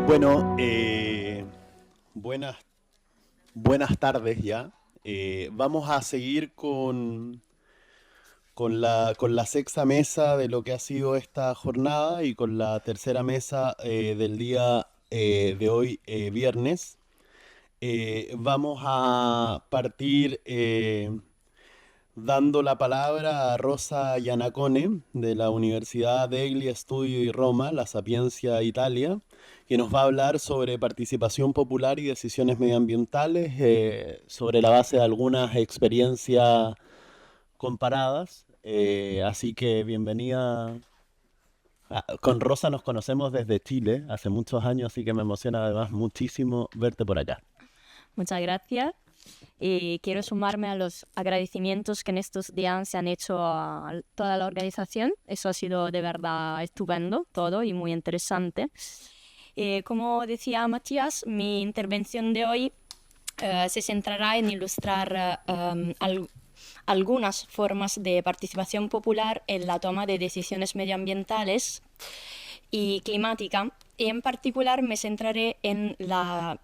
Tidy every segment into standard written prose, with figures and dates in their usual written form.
Bueno, buenas, buenas tardes ya. Vamos a seguir con la sexta mesa de lo que ha sido esta jornada y con la tercera mesa del día de hoy, viernes. Vamos a partir dando la palabra a Rosa Iannacone de la Universidad degli Studi di Roma, La Sapienza Italia, que nos va a hablar sobre participación popular y decisiones medioambientales sobre la base de algunas experiencias comparadas. Así que bienvenida. Con Rosa nos conocemos desde Chile hace muchos años, así que me emociona además muchísimo verte por acá. Muchas gracias. Y quiero sumarme a los agradecimientos que en estos días se han hecho a toda la organización. Eso ha sido de verdad estupendo todo y muy interesante. Como decía Matías, mi intervención de hoy se centrará en ilustrar algunas formas de participación popular en la toma de decisiones medioambientales y climática, y en particular me centraré en la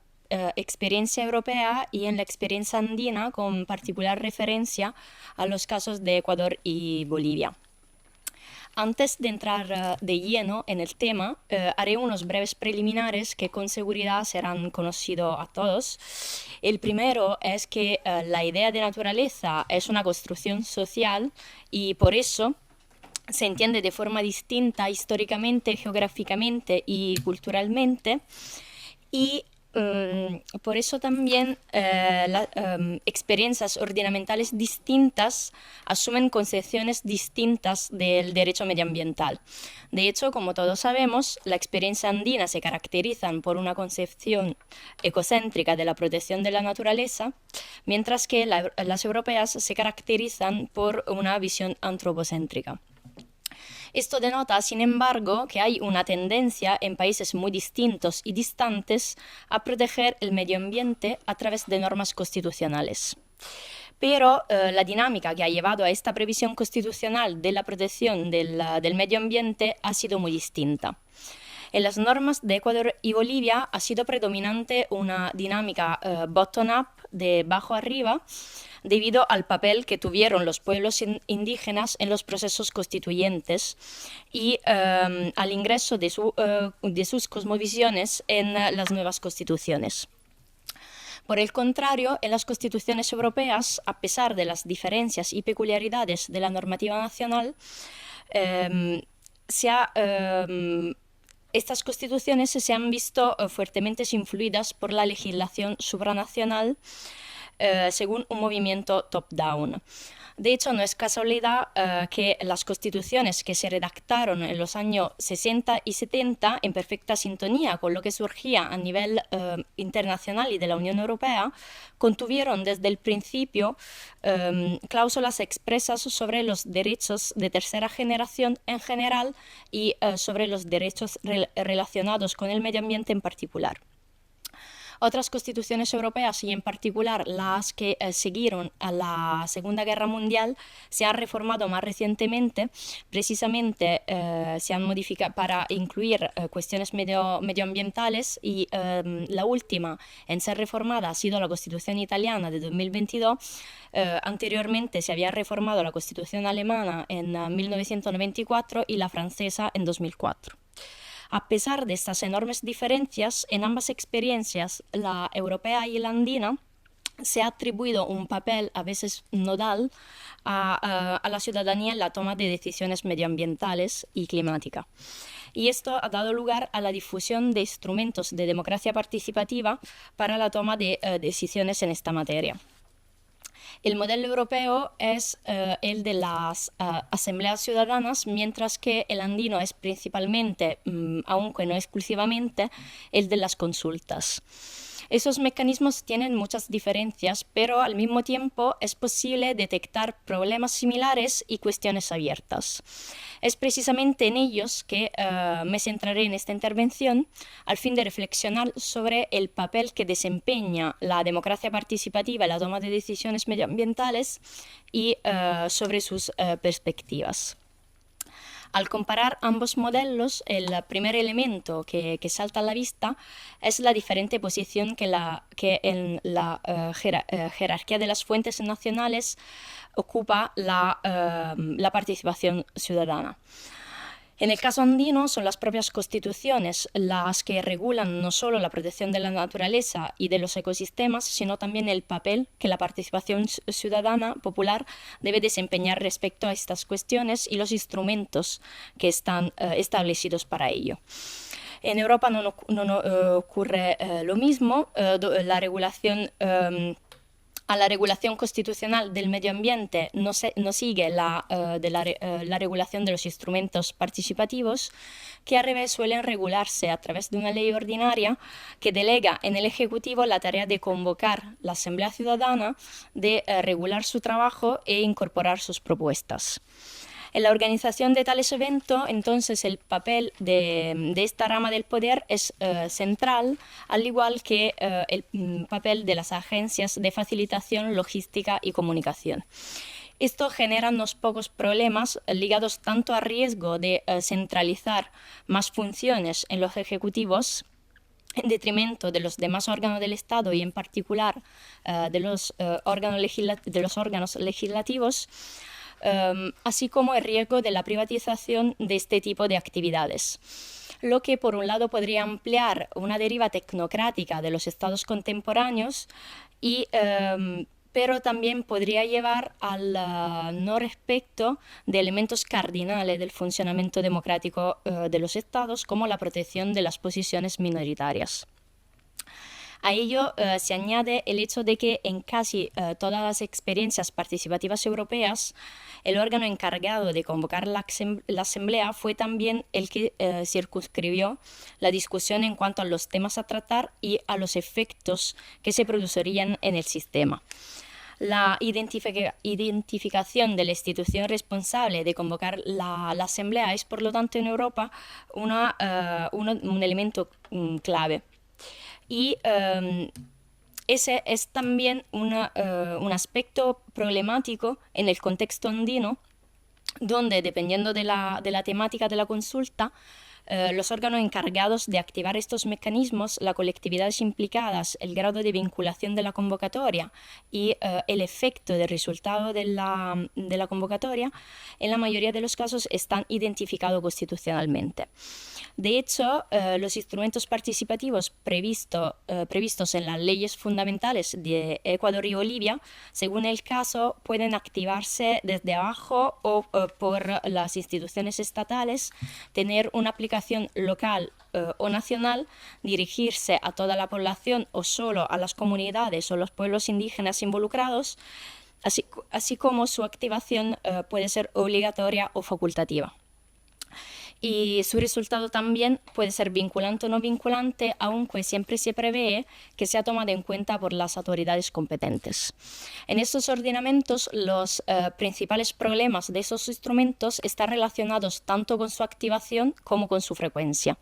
experiencia europea y en la experiencia andina, con particular referencia a los casos de Ecuador y Bolivia. Antes de entrar de lleno en el tema, haré unos breves preliminares que con seguridad serán conocidos a todos. El primero es que la idea de naturaleza es una construcción social y por eso se entiende de forma distinta históricamente, geográficamente y culturalmente, y por eso también experiencias ordenamentales distintas asumen concepciones distintas del derecho medioambiental. De hecho, como todos sabemos, la experiencia andina se caracteriza por una concepción ecocéntrica de la protección de la naturaleza, mientras que las europeas se caracterizan por una visión antropocéntrica. Esto denota, sin embargo, que hay una tendencia en países muy distintos y distantes a proteger el medio ambiente a través de normas constitucionales. Pero la dinámica que ha llevado a esta previsión constitucional de la protección del medio ambiente ha sido muy distinta. En las normas de Ecuador y Bolivia ha sido predominante una dinámica bottom-up, de abajo arriba, debido al papel que tuvieron los pueblos indígenas en los procesos constituyentes y al ingreso de sus cosmovisiones en las nuevas constituciones. Por el contrario, en las constituciones europeas, a pesar de las diferencias y peculiaridades de la normativa nacional, estas constituciones se han visto fuertemente influidas por la legislación supranacional, según un movimiento top-down. De hecho, no es casualidad que las constituciones que se redactaron en los años 60 y 70, en perfecta sintonía con lo que surgía a nivel internacional y de la Unión Europea, contuvieron desde el principio cláusulas expresas sobre los derechos de tercera generación en general y sobre los derechos relacionados con el medio ambiente en particular. Otras constituciones europeas, y en particular las que siguieron a la Segunda Guerra Mundial, se han reformado más recientemente. Precisamente se han modificado para incluir cuestiones medioambientales, y la última en ser reformada ha sido la Constitución italiana de 2022. Anteriormente se había reformado la Constitución alemana en 1994 y la francesa en 2004. A pesar de estas enormes diferencias, en ambas experiencias, la europea y la andina, se ha atribuido un papel a veces nodal a la ciudadanía en la toma de decisiones medioambientales y climática. Y esto ha dado lugar a la difusión de instrumentos de democracia participativa para la toma de decisiones en esta materia. El modelo europeo es el de las asambleas ciudadanas, mientras que el andino es principalmente, aunque no exclusivamente, el de las consultas. Esos mecanismos tienen muchas diferencias, pero al mismo tiempo es posible detectar problemas similares y cuestiones abiertas. Es precisamente en ellos que me centraré en esta intervención, al fin de reflexionar sobre el papel que desempeña la democracia participativa en la toma de decisiones medioambientales y sobre sus perspectivas. Al comparar ambos modelos, el primer elemento que salta a la vista es la diferente posición que en la jerarquía de las fuentes nacionales ocupa la participación ciudadana. En el caso andino son las propias constituciones las que regulan no solo la protección de la naturaleza y de los ecosistemas, sino también el papel que la participación ciudadana popular debe desempeñar respecto a estas cuestiones y los instrumentos que están establecidos para ello. En Europa no ocurre lo mismo. La regulación a la regulación constitucional del medio ambiente no sigue la regulación de los instrumentos participativos, que al revés suelen regularse a través de una ley ordinaria que delega en el Ejecutivo la tarea de convocar la Asamblea Ciudadana, de regular su trabajo e incorporar sus propuestas. En la organización de tales eventos, entonces, el papel de esta rama del poder es central, al igual que el papel de las agencias de facilitación, logística y comunicación. Esto genera unos pocos problemas ligados tanto al riesgo de centralizar más funciones en los ejecutivos, en detrimento de los demás órganos del Estado y en particular de los órganos legislativos, así como el riesgo de la privatización de este tipo de actividades, lo que por un lado podría ampliar una deriva tecnocrática de los estados contemporáneos, pero también podría llevar al no respeto de elementos cardinales del funcionamiento democrático de los estados, como la protección de las posiciones minoritarias. A ello se añade el hecho de que en casi todas las experiencias participativas europeas, el órgano encargado de convocar la Asamblea fue también el que circunscribió la discusión en cuanto a los temas a tratar y a los efectos que se producirían en el sistema. La identificación de la institución responsable de convocar la Asamblea es, por lo tanto, en Europa un elemento clave. Y ese es también un aspecto problemático en el contexto andino, donde, dependiendo de la temática de la consulta, los órganos encargados de activar estos mecanismos, las colectividades implicadas, el grado de vinculación de la convocatoria y el efecto del resultado de la convocatoria, en la mayoría de los casos están identificados constitucionalmente. De hecho, los instrumentos participativos previstos en las leyes fundamentales de Ecuador y Bolivia, según el caso, pueden activarse desde abajo o por las instituciones estatales, tener una aplicación local o nacional, dirigirse a toda la población o solo a las comunidades o los pueblos indígenas involucrados, así como su activación puede ser obligatoria o facultativa. Y su resultado también puede ser vinculante o no vinculante, aunque siempre se prevé que sea tomado en cuenta por las autoridades competentes. En estos ordenamientos, los principales problemas de esos instrumentos están relacionados tanto con su activación como con su frecuencia.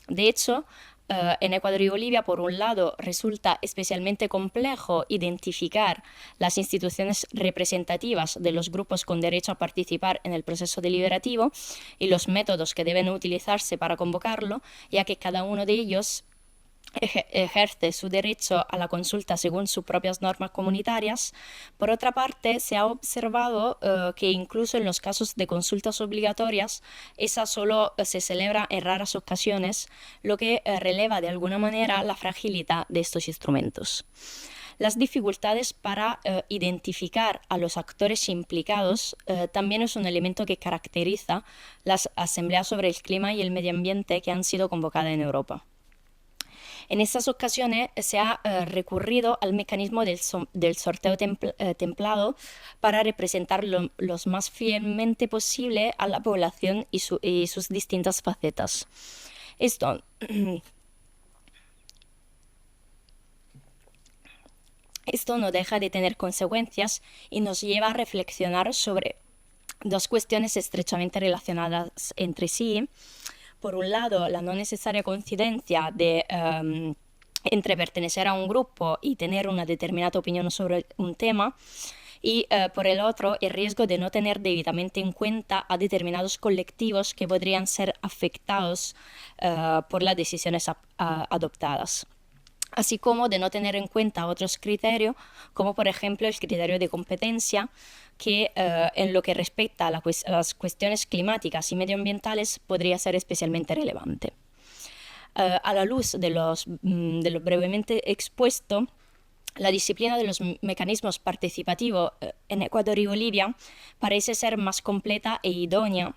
De hecho, en Ecuador y Bolivia, por un lado, resulta especialmente complejo identificar las instituciones representativas de los grupos con derecho a participar en el proceso deliberativo y los métodos que deben utilizarse para convocarlo, ya que cada uno de ellos ejerce su derecho a la consulta según sus propias normas comunitarias. Por otra parte, se ha observado que incluso en los casos de consultas obligatorias, esa solo se celebra en raras ocasiones, lo que releva de alguna manera la fragilidad de estos instrumentos. Las dificultades para identificar a los actores implicados también es un elemento que caracteriza las asambleas sobre el clima y el medio ambiente que han sido convocadas en Europa. En estas ocasiones se ha recurrido al mecanismo del sorteo templado para representar lo más fielmente posible a la población y sus distintas facetas. Esto no deja de tener consecuencias y nos lleva a reflexionar sobre dos cuestiones estrechamente relacionadas entre sí. Por un lado, la no necesaria coincidencia de entre pertenecer a un grupo y tener una determinada opinión sobre un tema, y por el otro, el riesgo de no tener debidamente en cuenta a determinados colectivos que podrían ser afectados por las decisiones adoptadas, así como de no tener en cuenta otros criterios, como por ejemplo el criterio de competencia, que en lo que respecta a las cuestiones climáticas y medioambientales podría ser especialmente relevante. A la luz de lo brevemente expuesto, la disciplina de los mecanismos participativos en Ecuador y Bolivia parece ser más completa e idónea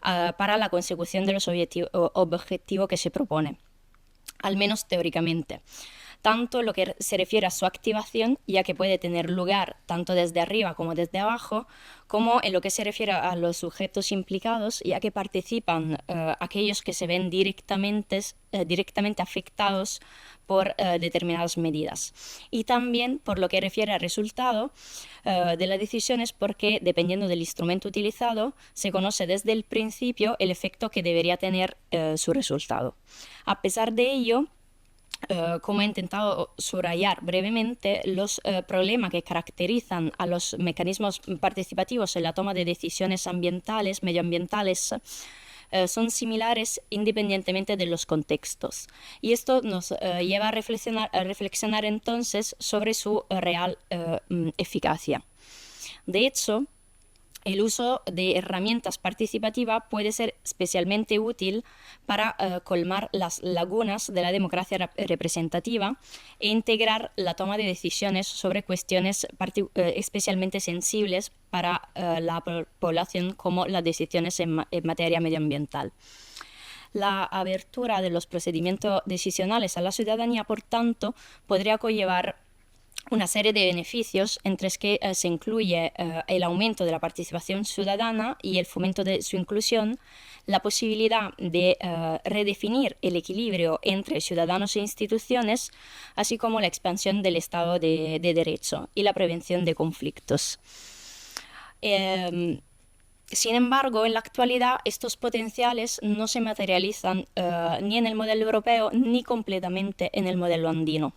para la consecución de los objetivos que se propone, al menos teóricamente. Tanto lo que se refiere a su activación, ya que puede tener lugar tanto desde arriba como desde abajo, como en lo que se refiere a los sujetos implicados, ya que participan aquellos que se ven directamente afectados por determinadas medidas. Y también por lo que refiere al resultado de las decisiones, porque dependiendo del instrumento utilizado, se conoce desde el principio el efecto que debería tener su resultado. A pesar de ello, como he intentado subrayar brevemente, los problemas que caracterizan a los mecanismos participativos en la toma de decisiones ambientales, medioambientales, son similares independientemente de los contextos. Y esto nos lleva a reflexionar entonces sobre su real eficacia. De hecho, el uso de herramientas participativas puede ser especialmente útil para colmar las lagunas de la democracia representativa e integrar la toma de decisiones sobre cuestiones especialmente sensibles para la población, como las decisiones en materia medioambiental. La abertura de los procedimientos decisionales a la ciudadanía, por tanto, podría conllevar una serie de beneficios, entre los que se incluye el aumento de la participación ciudadana y el fomento de su inclusión, la posibilidad de redefinir el equilibrio entre ciudadanos e instituciones, así como la expansión del Estado de Derecho y la prevención de conflictos. Sin embargo, en la actualidad estos potenciales no se materializan ni en el modelo europeo ni completamente en el modelo andino.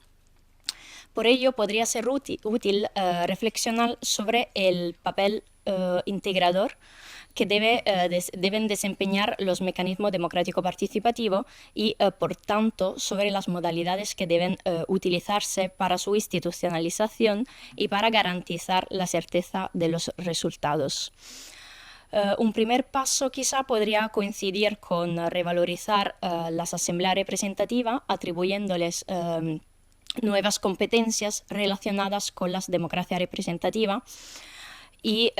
Por ello, podría ser útil reflexionar sobre el papel integrador que deben desempeñar los mecanismos democráticos participativos y, por tanto, sobre las modalidades que deben utilizarse para su institucionalización y para garantizar la certeza de los resultados. Un primer paso quizá podría coincidir con revalorizar las asambleas representativas, atribuyéndoles nuevas competencias relacionadas con la democracia representativa y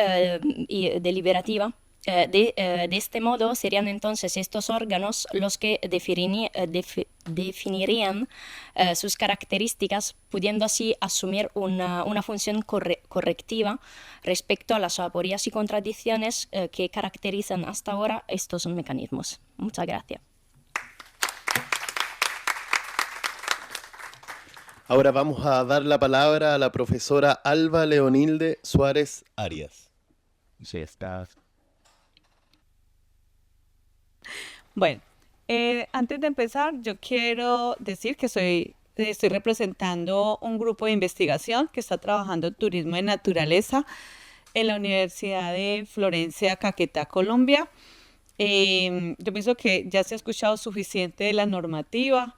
deliberativa. De este modo serían entonces estos órganos los que definirían sus características, pudiendo así asumir una función correctiva respecto a las aporías y contradicciones que caracterizan hasta ahora estos mecanismos. Muchas gracias. Ahora vamos a dar la palabra a la profesora Alba Leonilde Suárez Arias. Sí, está. Bueno, antes de empezar, yo quiero decir que estoy representando un grupo de investigación que está trabajando en turismo de naturaleza en la Universidad de Florencia, Caquetá, Colombia. Yo pienso que ya se ha escuchado suficiente de la normativa.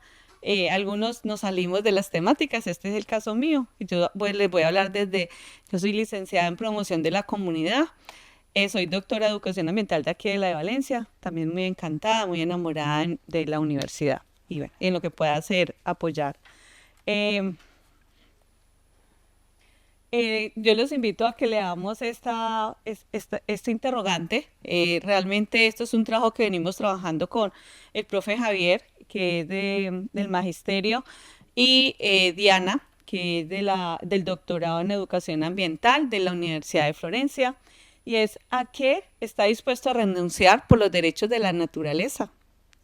Algunos nos salimos de las temáticas, este es el caso mío. Yo les voy a hablar yo soy licenciada en promoción de la comunidad, soy doctora de educación ambiental de aquí de la de Valencia, también muy encantada, muy enamorada de la universidad y bueno, en lo que pueda hacer, apoyar. Yo los invito a que leamos este interrogante. Realmente esto es un trabajo que venimos trabajando con el profe Javier, que es del magisterio, y Diana, que es del doctorado en educación ambiental de la Universidad de Florencia, y es ¿a qué está dispuesto a renunciar por los derechos de la naturaleza?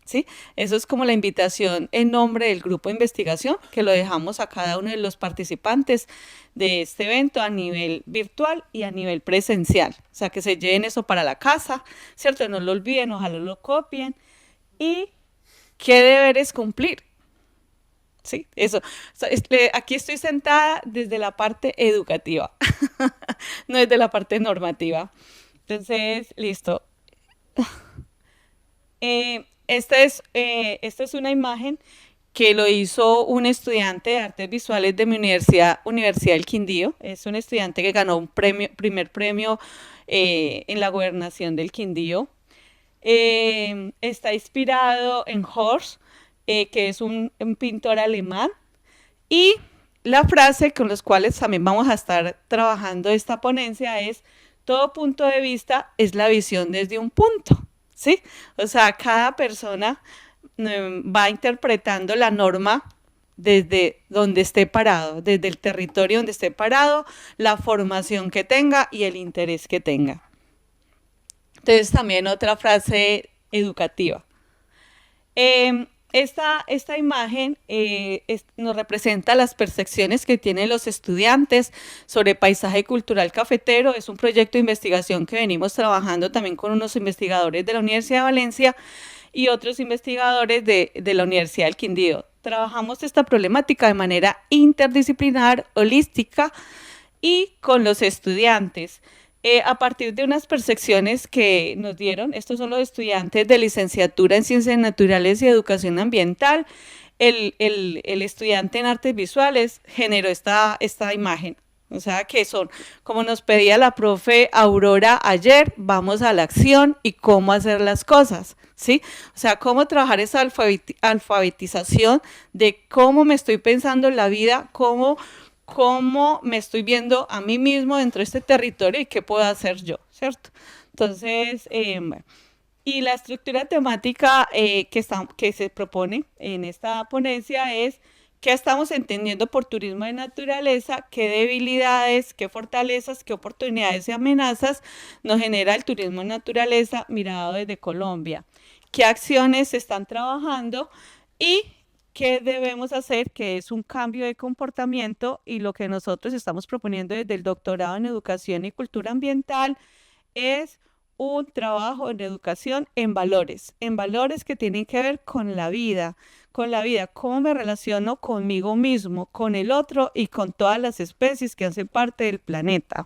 ¿Sí? Eso es como la invitación en nombre del grupo de investigación que lo dejamos a cada uno de los participantes de este evento a nivel virtual y a nivel presencial. O sea, que se lleven eso para la casa, ¿cierto? No lo olviden, ojalá lo copien. ¿Y qué deberes cumplir? ¿sí? Eso. Aquí estoy sentada desde la parte educativa, no desde la parte normativa. Entonces, listo. Esta es una imagen que lo hizo un estudiante de artes visuales de mi Universidad del Quindío. Es un estudiante que ganó un primer premio en la gobernación del Quindío. Está inspirado en Horst, que es un pintor alemán. Y la frase con los cuales también vamos a estar trabajando esta ponencia es: todo punto de vista es la visión desde un punto, ¿sí? O sea, cada persona va interpretando la norma desde donde esté parado, desde el territorio donde esté parado, la formación que tenga y el interés que tenga. Entonces, también otra frase educativa. Esta imagen nos representa las percepciones que tienen los estudiantes sobre paisaje cultural cafetero. Es un proyecto de investigación que venimos trabajando también con unos investigadores de la Universidad de Valencia y otros investigadores de la Universidad del Quindío. Trabajamos esta problemática de manera interdisciplinar, holística y con los estudiantes. A partir de unas percepciones que nos dieron, estos son los estudiantes de licenciatura en Ciencias Naturales y Educación Ambiental. El estudiante en Artes Visuales generó esta imagen. O sea, que son, como nos pedía la profe Aurora ayer, vamos a la acción y cómo hacer las cosas, ¿sí? O sea, cómo trabajar esa alfabetización de cómo me estoy pensando en la vida, cómo me estoy viendo a mí mismo dentro de este territorio y qué puedo hacer yo, ¿cierto? Entonces, y la estructura temática que se propone en esta ponencia es: ¿qué estamos entendiendo por turismo de naturaleza? ¿Qué debilidades, qué fortalezas, qué oportunidades y amenazas nos genera el turismo de naturaleza mirado desde Colombia? ¿Qué acciones se están trabajando? Y ¿qué debemos hacer? Que es un cambio de comportamiento, y lo que nosotros estamos proponiendo desde el doctorado en Educación y Cultura Ambiental es un trabajo en educación en valores que tienen que ver con la vida, cómo me relaciono conmigo mismo, con el otro y con todas las especies que hacen parte del planeta.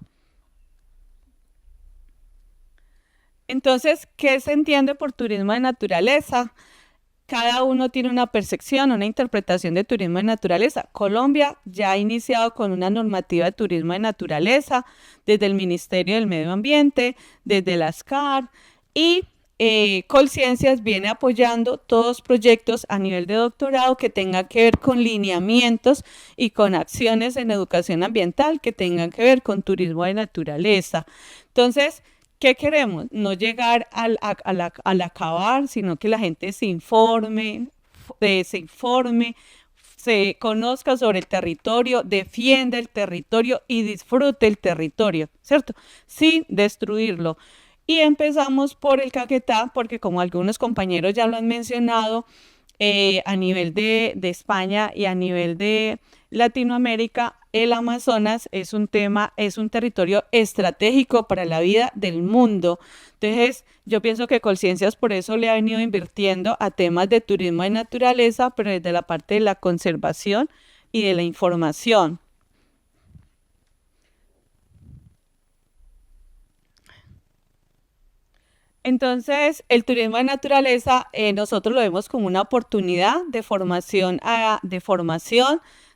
Entonces, ¿qué se entiende por turismo de naturaleza? Cada uno tiene una percepción, una interpretación de turismo de naturaleza. Colombia ya ha iniciado con una normativa de turismo de naturaleza desde el Ministerio del Medio Ambiente, desde la SCAR, y Colciencias viene apoyando todos proyectos a nivel de doctorado que tengan que ver con lineamientos y con acciones en educación ambiental que tengan que ver con turismo de naturaleza. Entonces, ¿qué queremos? No llegar al acabar, sino que la gente se informe, se conozca sobre el territorio, defienda el territorio y disfrute el territorio, ¿cierto? Sin destruirlo. Y empezamos por el Caquetá, porque como algunos compañeros ya lo han mencionado, a nivel de España y a nivel de Latinoamérica, el Amazonas es un territorio estratégico para la vida del mundo. Entonces, yo pienso que Colciencias por eso le ha venido invirtiendo a temas de turismo de naturaleza, pero desde la parte de la conservación y de la información. Entonces, el turismo de naturaleza nosotros lo vemos como una oportunidad de formación,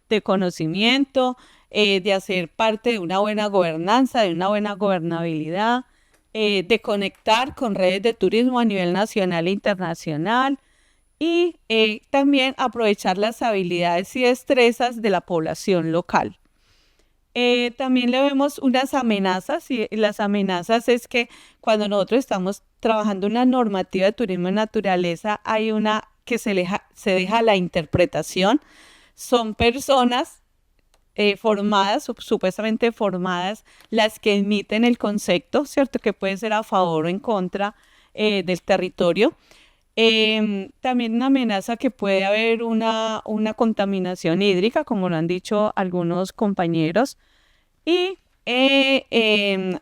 de conocimiento, de hacer parte de una buena gobernanza, de una buena gobernabilidad, de conectar con redes de turismo a nivel nacional e internacional, y también aprovechar las habilidades y destrezas de la población local. También le vemos unas amenazas, y las amenazas es que cuando nosotros estamos trabajando una normativa de turismo de naturaleza, hay una que se deja la interpretación. Son personas formadas, supuestamente formadas, las que emiten el concepto, ¿cierto? Que puede ser a favor o en contra del territorio. También una amenaza que puede haber una contaminación hídrica, como lo han dicho algunos compañeros, y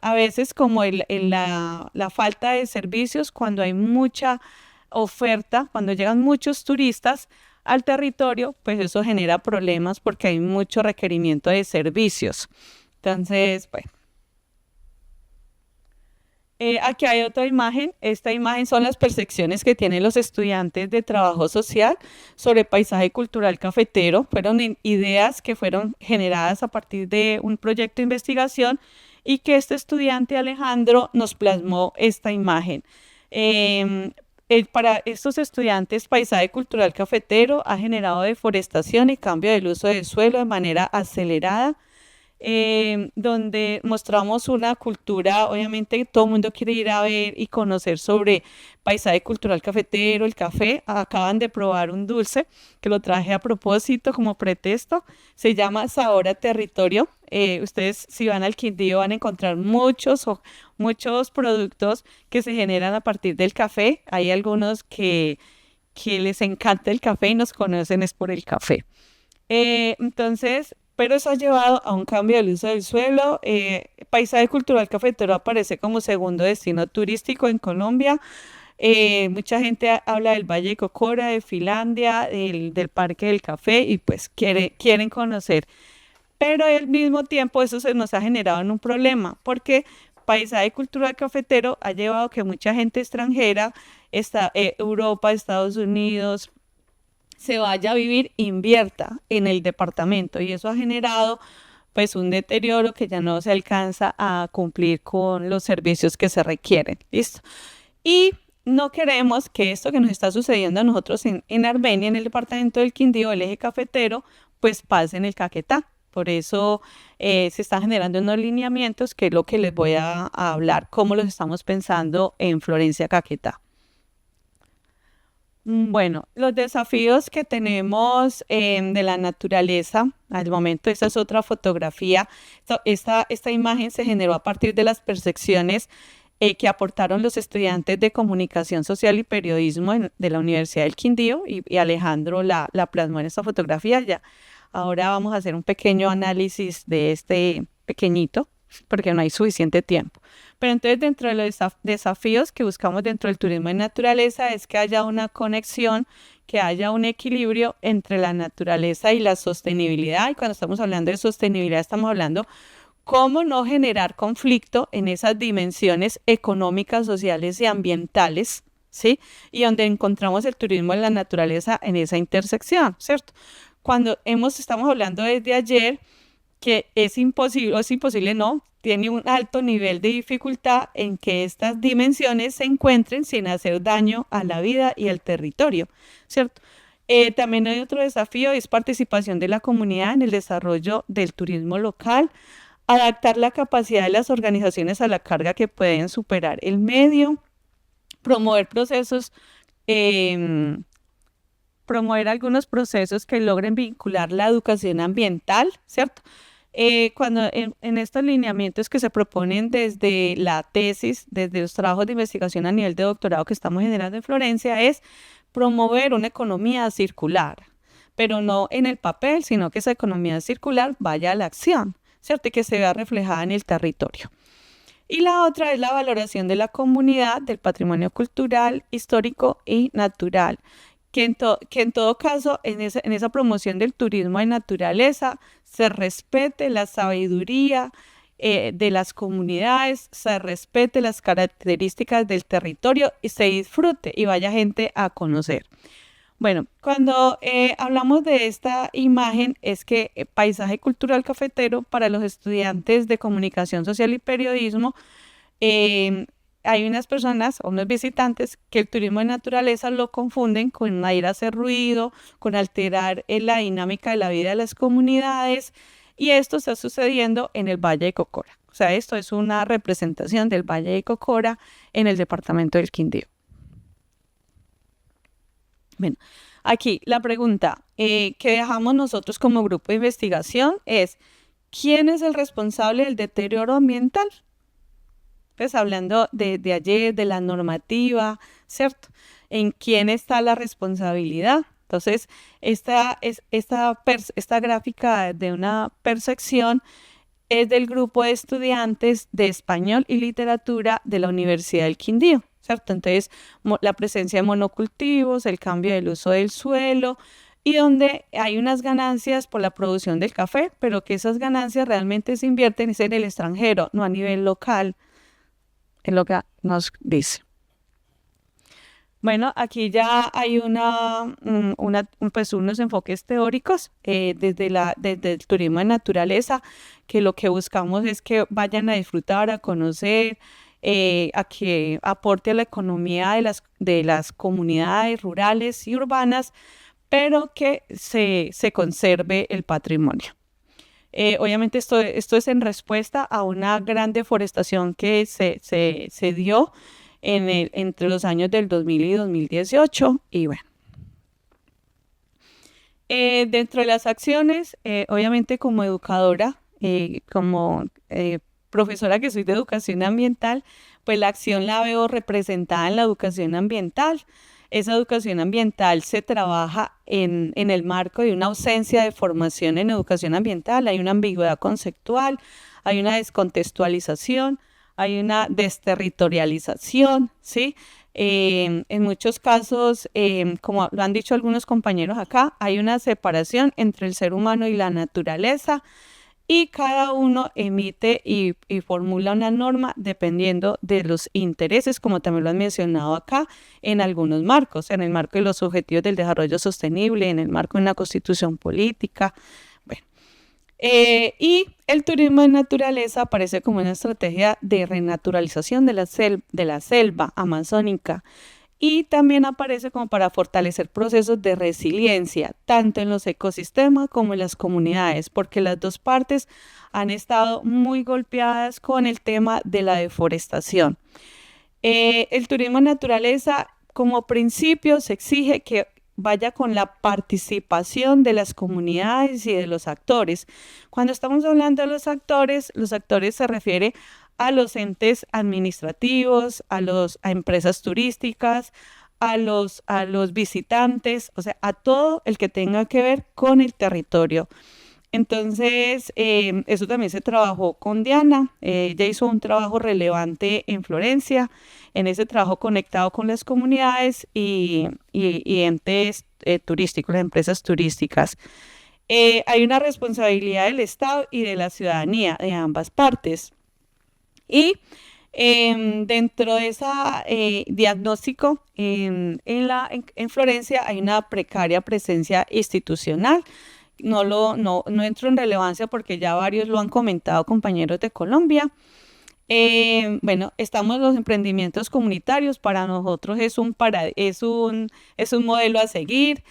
a veces como la falta de servicios, cuando hay mucha oferta, cuando llegan muchos turistas, al territorio, pues eso genera problemas porque hay mucho requerimiento de servicios. Entonces, bueno. Aquí hay otra imagen. Esta imagen son las percepciones que tienen los estudiantes de trabajo social sobre paisaje cultural cafetero. Fueron ideas que fueron generadas a partir de un proyecto de investigación y que este estudiante Alejandro nos plasmó esta imagen. Para estos estudiantes, paisaje cultural cafetero ha generado deforestación y cambio del uso del suelo de manera acelerada, donde mostramos una cultura. Obviamente todo el mundo quiere ir a ver y conocer sobre paisaje cultural cafetero, el café. Acaban de probar un dulce que lo traje a propósito como pretexto, se llama Sabor a Territorio. Ustedes si van al Quindío van a encontrar muchos productos que se generan a partir del café. Hay algunos que les encanta el café y nos conocen es por el café. Entonces, pero eso ha llevado a un cambio del uso del suelo. Paisaje cultural cafetero aparece como segundo destino turístico en Colombia. Mucha gente habla del Valle de Cocora, de Finlandia, del Parque del Café y pues quieren conocer. Pero al mismo tiempo eso se nos ha generado en un problema porque paisaje cultural cafetero ha llevado a que mucha gente extranjera, Europa, Estados Unidos, se vaya a vivir, invierta en el departamento y eso ha generado pues un deterioro que ya no se alcanza a cumplir con los servicios que se requieren. ¿Listo? Y no queremos que esto que nos está sucediendo a nosotros en Armenia, en el departamento del Quindío, el eje cafetero, pues pase en el Caquetá. Por eso se están generando unos lineamientos que es lo que les voy a hablar, cómo los estamos pensando en Florencia Caquetá. Bueno, los desafíos que tenemos de la naturaleza, al momento, esta es otra fotografía. Esta imagen se generó a partir de las percepciones que aportaron los estudiantes de Comunicación Social y Periodismo de la Universidad del Quindío y Alejandro la plasmó en esta fotografía. Ya, ahora vamos a hacer un pequeño análisis de este pequeñito, porque no hay suficiente tiempo. Pero entonces dentro de los desafíos que buscamos dentro del turismo en naturaleza es que haya una conexión, que haya un equilibrio entre la naturaleza y la sostenibilidad. Y cuando estamos hablando de sostenibilidad estamos hablando cómo no generar conflicto en esas dimensiones económicas, sociales y ambientales, ¿sí? Y donde encontramos el turismo en la naturaleza en esa intersección, ¿cierto? Cuando estamos hablando desde ayer que es imposible no, tiene un alto nivel de dificultad en que estas dimensiones se encuentren sin hacer daño a la vida y al territorio, ¿cierto? También hay otro desafío, es participación de la comunidad en el desarrollo del turismo local, adaptar la capacidad de las organizaciones a la carga que pueden superar el medio, promover algunos procesos que logren vincular la educación ambiental, ¿cierto? Cuando en estos lineamientos que se proponen desde la tesis, desde los trabajos de investigación a nivel de doctorado que estamos generando en Florencia, es promover una economía circular, pero no en el papel, sino que esa economía circular vaya a la acción, ¿cierto? Y que se vea reflejada en el territorio. Y la otra es la valoración de la comunidad, del patrimonio cultural, histórico y natural. Que en todo caso, en esa promoción del turismo de naturaleza, se respete la sabiduría de las comunidades, se respete las características del territorio y se disfrute y vaya gente a conocer. Bueno, cuando hablamos de esta imagen, es que paisaje cultural cafetero para los estudiantes de Comunicación Social y Periodismo, hay unas personas o unos visitantes que el turismo de naturaleza lo confunden con ir a hacer ruido, con alterar la dinámica de la vida de las comunidades, y esto está sucediendo en el Valle de Cocora. O sea, esto es una representación del Valle de Cocora en el departamento del Quindío. Bueno, aquí la pregunta que dejamos nosotros como grupo de investigación es: ¿quién es el responsable del deterioro ambiental? Pues hablando de ayer, de la normativa, ¿cierto? ¿En quién está la responsabilidad? Entonces, esta gráfica de una percepción es del grupo de estudiantes de Español y Literatura de la Universidad del Quindío, ¿cierto? Entonces, la presencia de monocultivos, el cambio del uso del suelo y donde hay unas ganancias por la producción del café, pero que esas ganancias realmente se invierten en el extranjero, no a nivel local, es lo que nos dice. Bueno, aquí ya hay pues unos enfoques teóricos desde el turismo de naturaleza, que lo que buscamos es que vayan a disfrutar, a conocer, a que aporte a la economía de las comunidades rurales y urbanas, pero que se conserve el patrimonio. Obviamente esto es en respuesta a una gran deforestación que se dio entre los años del 2000 y 2018. Y bueno, dentro de las acciones, obviamente como educadora, como profesora que soy de educación ambiental, pues la acción la veo representada en la educación ambiental. Esa educación ambiental se trabaja en el marco de una ausencia de formación en educación ambiental, hay una ambigüedad conceptual, hay una descontextualización, hay una desterritorialización, ¿sí? En muchos casos, como lo han dicho algunos compañeros acá, hay una separación entre el ser humano y la naturaleza, y cada uno emite y formula una norma dependiendo de los intereses, como también lo han mencionado acá, en algunos marcos, en el marco de los objetivos del desarrollo sostenible, en el marco de una constitución política. Bueno, y el turismo de naturaleza aparece como una estrategia de renaturalización de la selva amazónica, y también aparece como para fortalecer procesos de resiliencia, tanto en los ecosistemas como en las comunidades, porque las dos partes han estado muy golpeadas con el tema de la deforestación. El turismo de naturaleza, como principio, se exige que vaya con la participación de las comunidades y de los actores. Cuando estamos hablando de los actores se refiere a los entes administrativos, a empresas turísticas, a los visitantes, o sea, a todo el que tenga que ver con el territorio. Entonces, eso también se trabajó con Diana. Ella hizo un trabajo relevante en Florencia, en ese trabajo conectado con las comunidades y entes turísticos, las empresas turísticas. Hay una responsabilidad del Estado y de la ciudadanía, de ambas partes. Y dentro de ese diagnóstico, en Florencia hay una precaria presencia institucional. No entro en relevancia porque ya varios lo han comentado, compañeros de Colombia. Bueno, estamos los emprendimientos comunitarios, para nosotros es un modelo a seguir.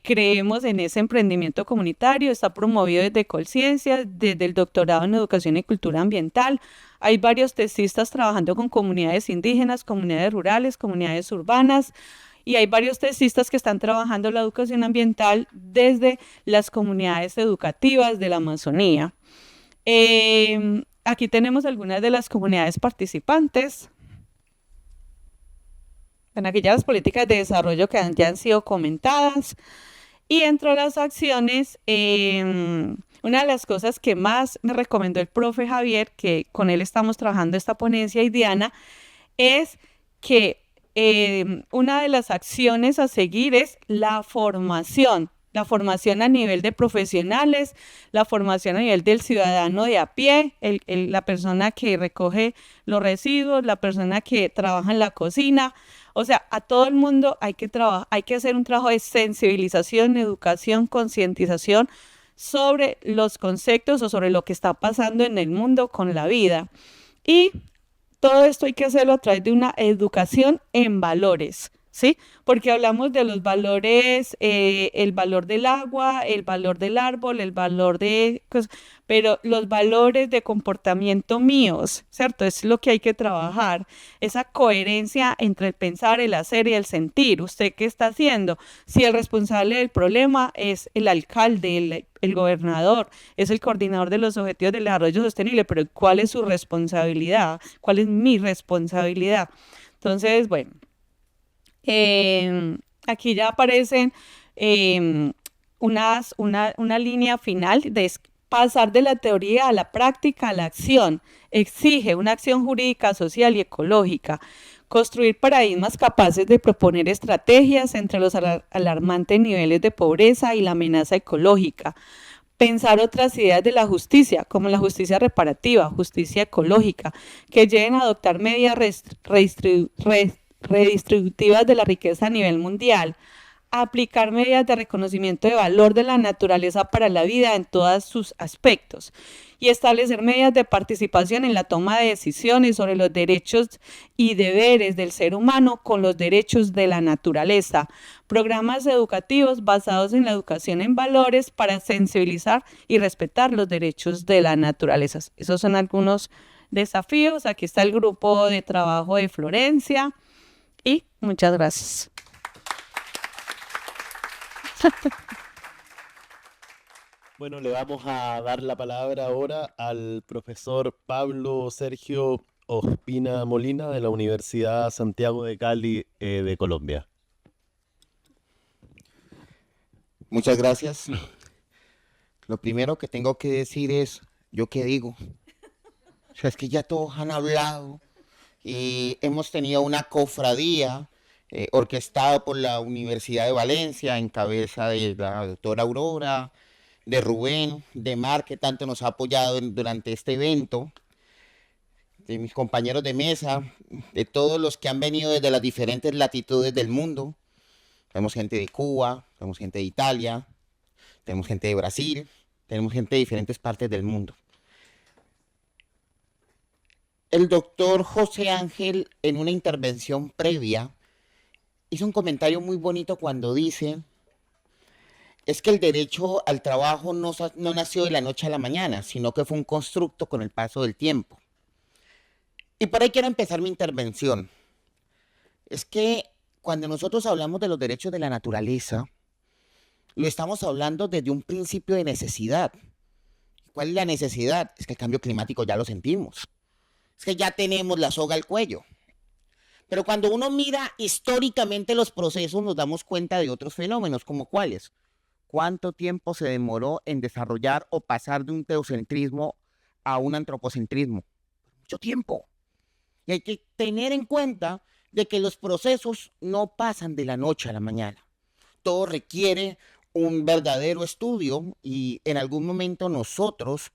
Creemos en ese emprendimiento comunitario, está promovido desde Colciencias, desde el doctorado en Educación y Cultura Ambiental. Hay varios tesistas trabajando con comunidades indígenas, comunidades rurales, comunidades urbanas, y hay varios tesistas que están trabajando la educación ambiental desde las comunidades educativas de la Amazonía. Aquí tenemos algunas de las comunidades participantes. En aquellas políticas de desarrollo que ya han sido comentadas. Y dentro de las acciones, una de las cosas que más me recomendó el profe Javier, que con él estamos trabajando esta ponencia, y Diana, es que una de las acciones a seguir es la formación a nivel de profesionales, la formación a nivel del ciudadano de a pie, la persona que recoge los residuos, la persona que trabaja en la cocina. O sea, a todo el mundo hay que hacer un trabajo de sensibilización, educación, concientización sobre los conceptos o sobre lo que está pasando en el mundo con la vida. Y todo esto hay que hacerlo a través de una educación en valores, ¿sí? Porque hablamos de los valores, el valor del agua, el valor del árbol, el valor pero los valores de comportamiento míos, ¿cierto? Es lo que hay que trabajar, esa coherencia entre el pensar, el hacer y el sentir. ¿Usted qué está haciendo? Si el responsable del problema es el alcalde, el gobernador, es el coordinador de los objetivos del desarrollo sostenible, pero ¿cuál es su responsabilidad? ¿Cuál es mi responsabilidad? Entonces, bueno, aquí ya aparecen una línea final de pasar de la teoría a la práctica, a la acción. Exige una acción jurídica, social y ecológica. construir paradigmas capaces de proponer estrategias entre los alarmantes niveles de pobreza y la amenaza ecológica, pensar otras ideas de la justicia, como la justicia reparativa, justicia ecológica, que lleven a adoptar medidas redistributivas de la riqueza a nivel mundial, aplicar medidas de reconocimiento de valor de la naturaleza para la vida en todos sus aspectos y establecer medidas de participación en la toma de decisiones sobre los derechos y deberes del ser humano con los derechos de la naturaleza. Programas educativos basados en la educación en valores para sensibilizar y respetar los derechos de la naturaleza. Esos son algunos desafíos. Aquí está el grupo de trabajo de Florencia y muchas gracias. Bueno, le vamos a dar la palabra ahora al profesor Pablo Sergio Ospina Molina de la Universidad Santiago de Cali de Colombia. Muchas gracias. Lo primero que tengo que decir es, ¿yo qué digo? O sea, es que ya todos han hablado y hemos tenido una cofradía orquestada por la Universidad de Valencia en cabeza de la doctora Aurora, de Rubén, de Mar, que tanto nos ha apoyado durante este evento, de mis compañeros de mesa, de todos los que han venido desde las diferentes latitudes del mundo. Tenemos gente de Cuba, tenemos gente de Italia, tenemos gente de Brasil, tenemos gente de diferentes partes del mundo. El doctor José Ángel, en una intervención previa, hizo un comentario muy bonito cuando dice, es que el derecho al trabajo no nació de la noche a la mañana, sino que fue un constructo con el paso del tiempo. Y por ahí quiero empezar mi intervención. Es que cuando nosotros hablamos de los derechos de la naturaleza, lo estamos hablando desde un principio de necesidad. ¿Cuál es la necesidad? Es que el cambio climático ya lo sentimos. Es que ya tenemos la soga al cuello. Pero cuando uno mira históricamente los procesos, nos damos cuenta de otros fenómenos, como cuáles. ¿Cuánto tiempo se demoró en desarrollar o pasar de un teocentrismo a un antropocentrismo? Mucho tiempo. Y hay que tener en cuenta de que los procesos no pasan de la noche a la mañana. Todo requiere un verdadero estudio y en algún momento nosotros,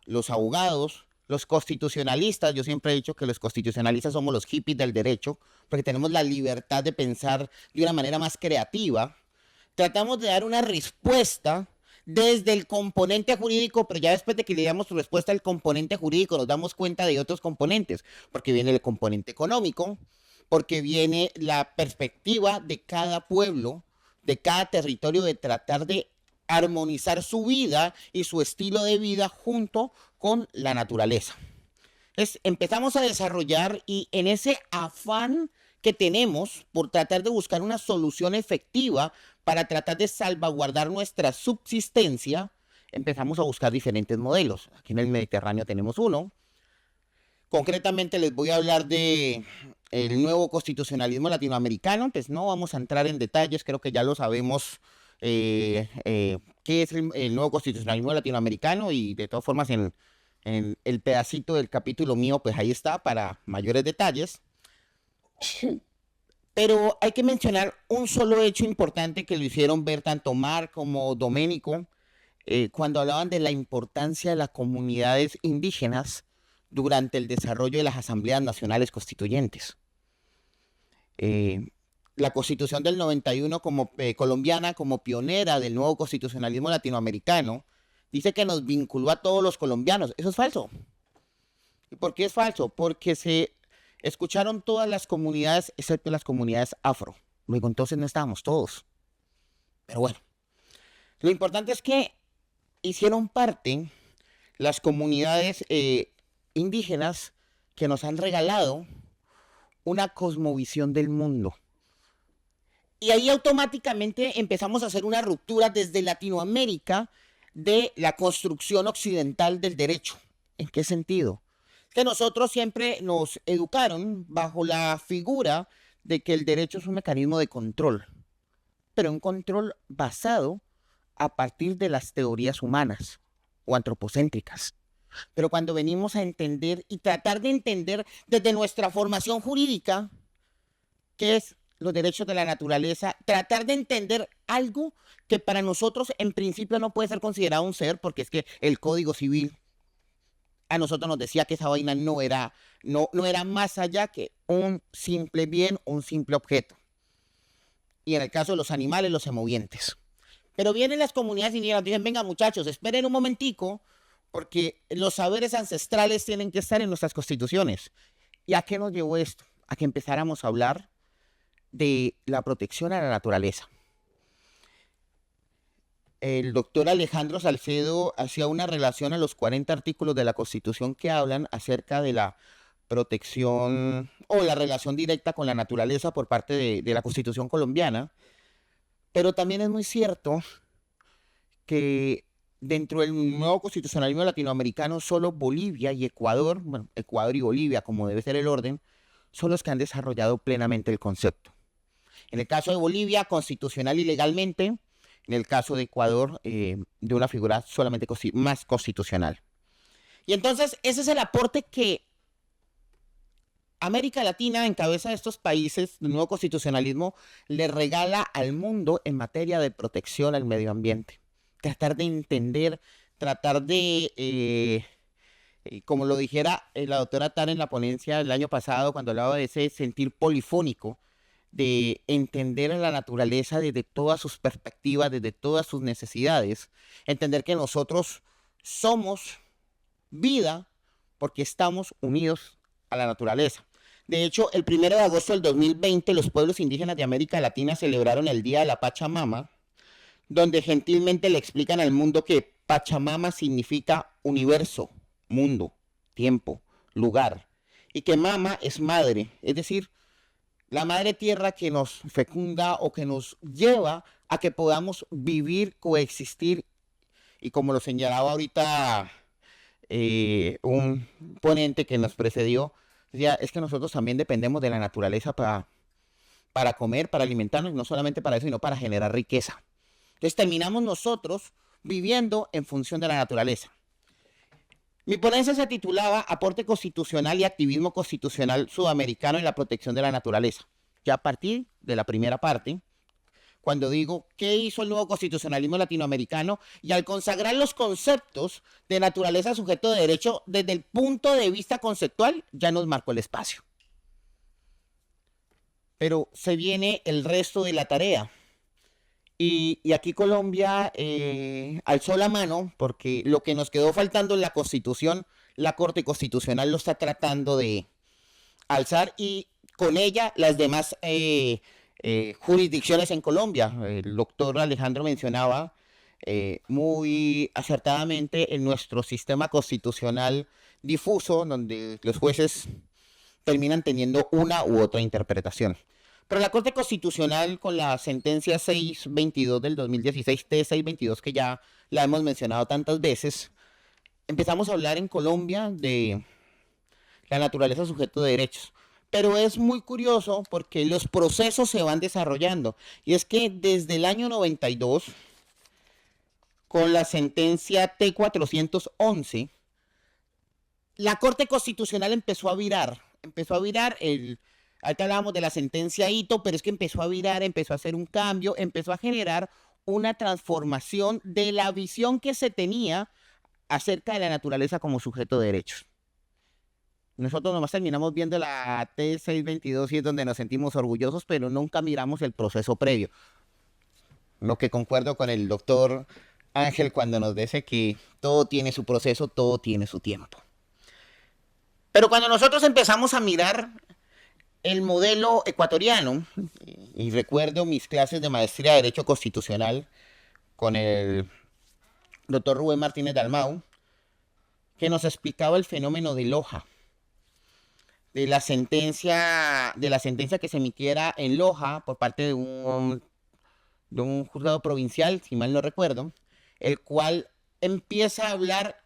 los abogados, los constitucionalistas, yo siempre he dicho que los constitucionalistas somos los hippies del derecho, porque tenemos la libertad de pensar de una manera más creativa. Tratamos de dar una respuesta desde el componente jurídico, pero ya después de que le damos su respuesta al componente jurídico, nos damos cuenta de otros componentes, porque viene el componente económico, porque viene la perspectiva de cada pueblo, de cada territorio, de tratar de armonizar su vida y su estilo de vida junto con la naturaleza. Entonces, empezamos a desarrollar y en ese afán que tenemos por tratar de buscar una solución efectiva para tratar de salvaguardar nuestra subsistencia, empezamos a buscar diferentes modelos. Aquí en el Mediterráneo tenemos uno. Concretamente les voy a hablar de el nuevo constitucionalismo latinoamericano. Pues no vamos a entrar en detalles, creo que ya lo sabemos qué es el nuevo constitucionalismo latinoamericano y de todas formas en el pedacito del capítulo mío, pues ahí está para mayores detalles. Pero hay que mencionar un solo hecho importante que lo hicieron ver tanto Mar como Doménico cuando hablaban de la importancia de las comunidades indígenas durante el desarrollo de las asambleas nacionales constituyentes. La Constitución del 91 colombiana, como pionera del nuevo constitucionalismo latinoamericano, dice que nos vinculó a todos los colombianos. Eso es falso. ¿Y por qué es falso? Porque se escucharon todas las comunidades, excepto las comunidades afro. Luego entonces no estábamos todos. Pero bueno, lo importante es que hicieron parte las comunidades indígenas que nos han regalado una cosmovisión del mundo. Y ahí automáticamente empezamos a hacer una ruptura desde Latinoamérica de la construcción occidental del derecho. ¿En qué sentido? Que nosotros siempre nos educaron bajo la figura de que el derecho es un mecanismo de control, pero un control basado a partir de las teorías humanas o antropocéntricas. Pero cuando venimos a entender y tratar de entender desde nuestra formación jurídica, qué es los derechos de la naturaleza, tratar de entender algo que para nosotros en principio no puede ser considerado un ser, porque es que el Código Civil a nosotros nos decía que esa vaina no era más allá que un simple bien, un simple objeto. Y en el caso de los animales, los semovientes. Pero vienen las comunidades indígenas y dicen, venga muchachos, esperen un momentico, porque los saberes ancestrales tienen que estar en nuestras constituciones. ¿Y a qué nos llevó esto? A que empezáramos a hablar de la protección a la naturaleza. El doctor Alejandro Salcedo hacía una relación a los 40 artículos de la Constitución que hablan acerca de la protección o la relación directa con la naturaleza por parte de la Constitución colombiana, pero también es muy cierto que dentro del nuevo constitucionalismo latinoamericano solo Bolivia y Ecuador, bueno, Ecuador y Bolivia, como debe ser el orden, son los que han desarrollado plenamente el concepto. En el caso de Bolivia, constitucional y legalmente; en el caso de Ecuador, de una figura solamente más constitucional. Y entonces ese es el aporte que América Latina, en cabeza de estos países del nuevo constitucionalismo, le regala al mundo en materia de protección al medio ambiente. Tratar de entender, tratar de, como lo dijera la doctora Tara en la ponencia el año pasado, cuando hablaba de ese sentir polifónico, de entender a la naturaleza desde todas sus perspectivas, desde todas sus necesidades, entender que nosotros somos vida porque estamos unidos a la naturaleza. De hecho, el 1 de agosto del 2020, los pueblos indígenas de América Latina celebraron el Día de la Pachamama, donde gentilmente le explican al mundo que Pachamama significa universo, mundo, tiempo, lugar, y que mama es madre, es decir, la madre tierra que nos fecunda o que nos lleva a que podamos vivir, coexistir, y como lo señalaba ahorita un ponente que nos precedió, decía, es que nosotros también dependemos de la naturaleza para comer, para alimentarnos, y no solamente para eso, sino para generar riqueza. Entonces terminamos nosotros viviendo en función de la naturaleza. Mi ponencia se titulaba Aporte constitucional y activismo constitucional sudamericano en la protección de la naturaleza. Ya a partir de la primera parte, cuando digo qué hizo el nuevo constitucionalismo latinoamericano, y al consagrar los conceptos de naturaleza sujeto de derecho desde el punto de vista conceptual, ya nos marcó el espacio. Pero se viene el resto de la tarea. Y aquí Colombia alzó la mano porque lo que nos quedó faltando en la Constitución, la Corte Constitucional lo está tratando de alzar, y con ella las demás jurisdicciones en Colombia. El doctor Alejandro mencionaba muy acertadamente en nuestro sistema constitucional difuso, donde los jueces terminan teniendo una u otra interpretación. Pero la Corte Constitucional, con la sentencia 622 del 2016, T622, que ya la hemos mencionado tantas veces, empezamos a hablar en Colombia de la naturaleza sujeto de derechos. Pero es muy curioso porque los procesos se van desarrollando. Y es que desde el año 92, con la sentencia T411, la Corte Constitucional empezó a virar. Ahorita hablábamos de la sentencia Ito, pero es que empezó a virar, empezó a hacer un cambio, empezó a generar una transformación de la visión que se tenía acerca de la naturaleza como sujeto de derechos. Nosotros nomás terminamos viendo la T622 y es donde nos sentimos orgullosos, pero nunca miramos el proceso previo. Lo que concuerdo con el doctor Ángel cuando nos dice que todo tiene su proceso, todo tiene su tiempo. Pero cuando nosotros empezamos a mirar el modelo ecuatoriano, y recuerdo mis clases de maestría de Derecho Constitucional con el doctor Rubén Martínez Dalmau, que nos explicaba el fenómeno de Loja, de la sentencia que se emitiera en Loja por parte de un juzgado provincial, si mal no recuerdo, el cual empieza a hablar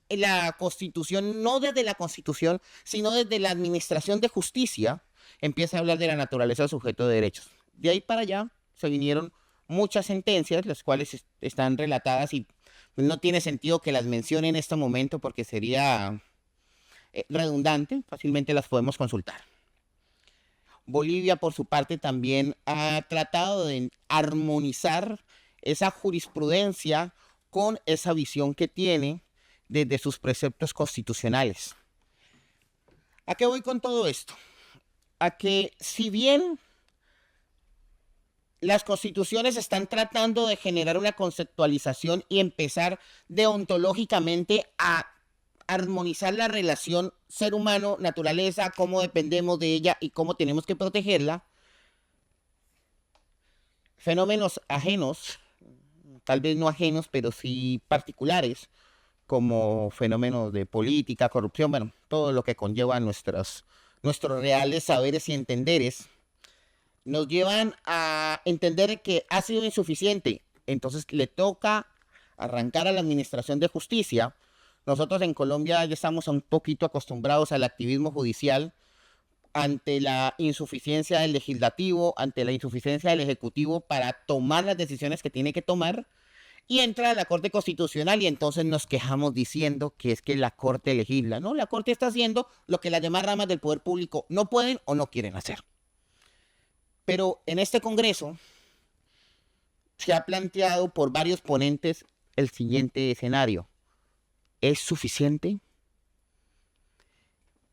en la Constitución, no desde la Constitución, sino desde la administración de justicia, empieza a hablar de la naturaleza del sujeto de derechos. De ahí para allá se vinieron muchas sentencias, las cuales están relatadas y no tiene sentido que las mencione en este momento porque sería redundante, fácilmente las podemos consultar. Bolivia, por su parte, también ha tratado de armonizar esa jurisprudencia con esa visión que tiene desde sus preceptos constitucionales. ¿A qué voy con todo esto? A que si bien las constituciones están tratando de generar una conceptualización y empezar deontológicamente a armonizar la relación ser humano-naturaleza, cómo dependemos de ella y cómo tenemos que protegerla, fenómenos ajenos, tal vez no ajenos, pero sí particulares, como fenómenos de política, corrupción, bueno, todo lo que conlleva nuestros reales saberes y entenderes, nos llevan a entender que ha sido insuficiente. Entonces le toca arrancar a la Administración de Justicia. Nosotros en Colombia ya estamos un poquito acostumbrados al activismo judicial ante la insuficiencia del legislativo, ante la insuficiencia del ejecutivo para tomar las decisiones que tiene que tomar, y entra a la Corte Constitucional y entonces nos quejamos diciendo que es que la Corte legisla. No, la Corte está haciendo lo que las demás ramas del poder público no pueden o no quieren hacer. Pero en este Congreso se ha planteado por varios ponentes el siguiente escenario. ¿Es suficiente?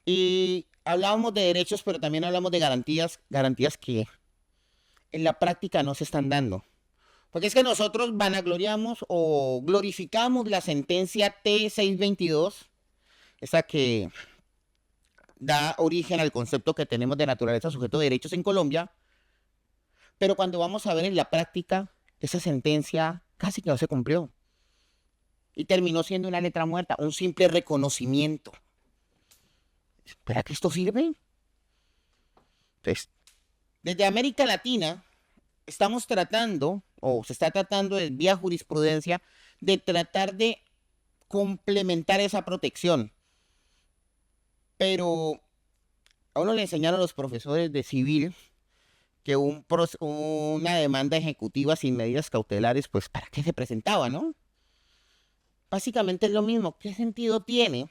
Y hablábamos de derechos, pero también hablamos de garantías que en la práctica no se están dando. Porque es que nosotros vanagloriamos o glorificamos la sentencia T622, esa que da origen al concepto que tenemos de naturaleza sujeto de derechos en Colombia, pero cuando vamos a ver en la práctica, esa sentencia casi que no se cumplió. Y terminó siendo una letra muerta, un simple reconocimiento. ¿Para qué esto sirve? Entonces, desde América Latina estamos tratando, o se está tratando de vía jurisprudencia, de tratar de complementar esa protección. Pero a uno le enseñaron los profesores de civil que una demanda ejecutiva sin medidas cautelares, pues ¿para qué se presentaba, no? Básicamente es lo mismo. ¿Qué sentido tiene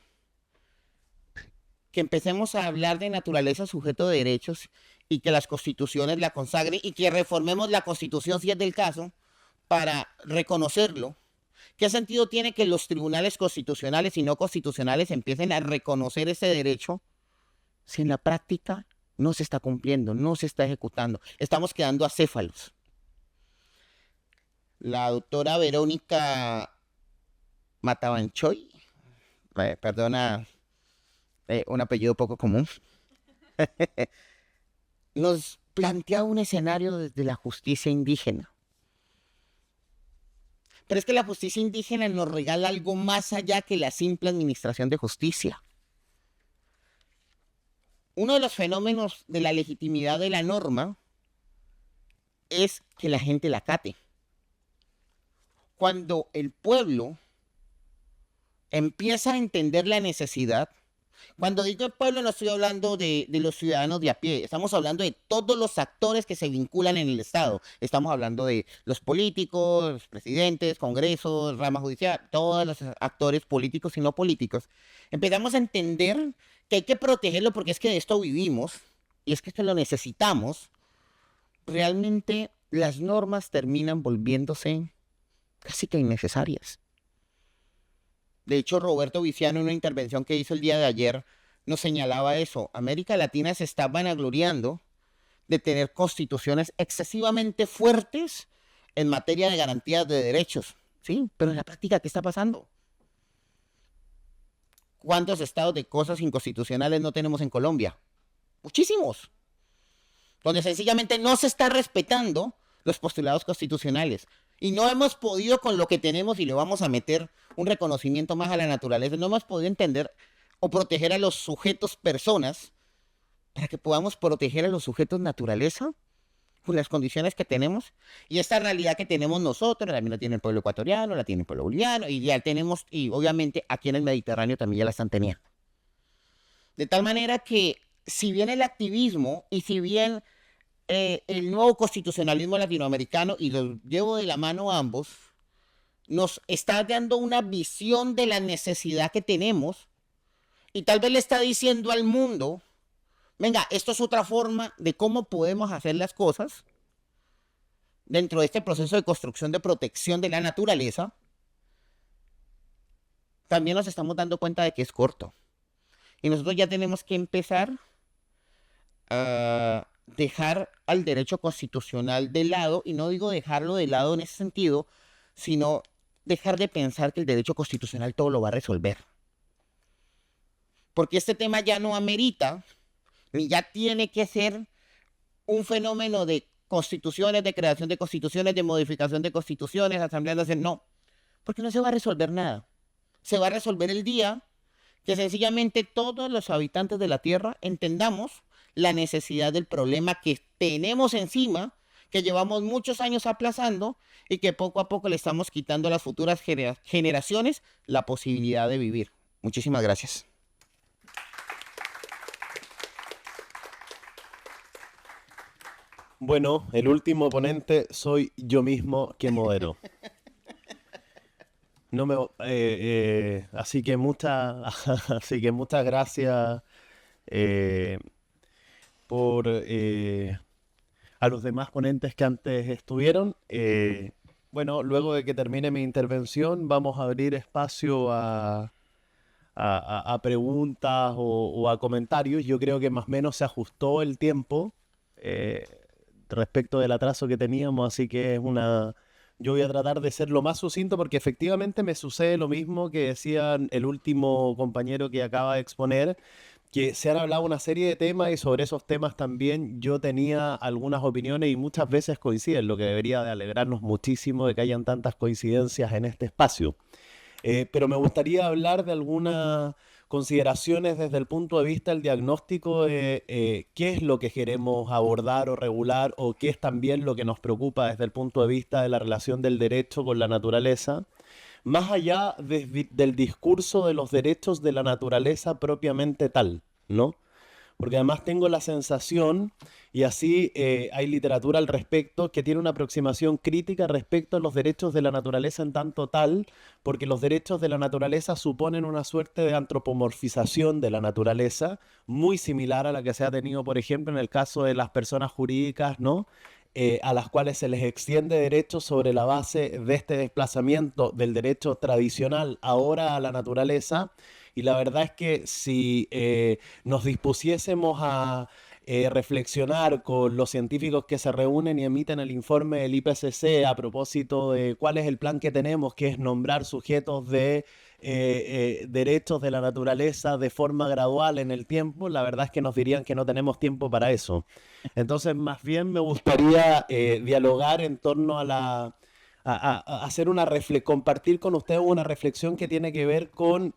que empecemos a hablar de naturaleza sujeto de derechos y que las constituciones la consagren y que reformemos la constitución si es del caso para reconocerlo? ¿Qué sentido tiene que los tribunales constitucionales y no constitucionales empiecen a reconocer ese derecho si en la práctica no se está cumpliendo, no se está ejecutando? Estamos quedando acéfalos. La doctora Verónica Matabanchoy, perdona, un apellido poco común, nos plantea un escenario desde la justicia indígena. Pero es que la justicia indígena nos regala algo más allá que la simple administración de justicia. Uno de los fenómenos de la legitimidad de la norma es que la gente la acate. Cuando el pueblo empieza a entender la necesidad, cuando digo el pueblo no estoy hablando de los ciudadanos de a pie, estamos hablando de todos los actores que se vinculan en el Estado. Estamos hablando de los políticos, los presidentes, congresos, rama judicial, todos los actores políticos y no políticos. Empezamos a entender que hay que protegerlo porque es que de esto vivimos y es que esto lo necesitamos. Realmente las normas terminan volviéndose casi que innecesarias. De hecho, Roberto Viciano, en una intervención que hizo el día de ayer, nos señalaba eso. América Latina se está vanagloriando de tener constituciones excesivamente fuertes en materia de garantías de derechos. Sí, pero en la práctica, ¿qué está pasando? ¿Cuántos estados de cosas inconstitucionales no tenemos en Colombia? Muchísimos. Donde sencillamente no se está respetando los postulados constitucionales. Y no hemos podido con lo que tenemos, y le vamos a meter un reconocimiento más a la naturaleza, no hemos podido entender o proteger a los sujetos personas para que podamos proteger a los sujetos naturaleza con las condiciones que tenemos. Y esta realidad que tenemos nosotros, también la tiene el pueblo ecuatoriano, la tiene el pueblo boliviano, y ya tenemos, y obviamente aquí en el Mediterráneo también ya la están teniendo. De tal manera que si bien el activismo y si bien el nuevo constitucionalismo latinoamericano, y los llevo de la mano a ambos, nos está dando una visión de la necesidad que tenemos y tal vez le está diciendo al mundo, venga, esto es otra forma de cómo podemos hacer las cosas dentro de este proceso de construcción de protección de la naturaleza, también nos estamos dando cuenta de que es corto. Y nosotros ya tenemos que empezar a dejar al derecho constitucional de lado, y no digo dejarlo de lado en ese sentido, sino dejar de pensar que el derecho constitucional todo lo va a resolver. Porque este tema ya no amerita, ni ya tiene que ser un fenómeno de constituciones, de creación de constituciones, de modificación de constituciones, asambleas nacionales, no, porque no se va a resolver nada. Se va a resolver el día que sencillamente todos los habitantes de la Tierra entendamos la necesidad del problema que tenemos encima, que llevamos muchos años aplazando y que poco a poco le estamos quitando a las futuras generaciones la posibilidad de vivir. Muchísimas gracias. Bueno, el último ponente soy yo mismo que modero. No me, así que así que muchas gracias eh, por a los demás ponentes que antes estuvieron. Bueno, luego de que termine mi intervención, vamos a abrir espacio a preguntas o a comentarios. Yo creo que más o menos se ajustó el tiempo respecto del atraso que teníamos, así que yo voy a tratar de ser lo más sucinto porque efectivamente me sucede lo mismo que decía el último compañero que acaba de exponer, que se han hablado una serie de temas y sobre esos temas también yo tenía algunas opiniones y muchas veces coinciden, lo que debería de alegrarnos muchísimo de que hayan tantas coincidencias en este espacio. Pero me gustaría hablar de algunas consideraciones desde el punto de vista del diagnóstico de qué es lo que queremos abordar o regular o qué es también lo que nos preocupa desde el punto de vista de la relación del derecho con la naturaleza, más allá del discurso de los derechos de la naturaleza propiamente tal, ¿no? Porque además tengo la sensación, y así hay literatura al respecto, que tiene una aproximación crítica respecto a los derechos de la naturaleza en tanto tal, porque los derechos de la naturaleza suponen una suerte de antropomorfización de la naturaleza, muy similar a la que se ha tenido, por ejemplo, en el caso de las personas jurídicas, ¿no? A las cuales se les extiende derechos sobre la base de este desplazamiento del derecho tradicional ahora a la naturaleza. Y la verdad es que si nos dispusiésemos a reflexionar con los científicos que se reúnen y emiten el informe del IPCC a propósito de cuál es el plan que tenemos, que es nombrar sujetos de derechos de la naturaleza de forma gradual en el tiempo, la verdad es que nos dirían que no tenemos tiempo para eso. Entonces, más bien me gustaría dialogar en torno a hacer compartir con ustedes una reflexión que tiene que ver con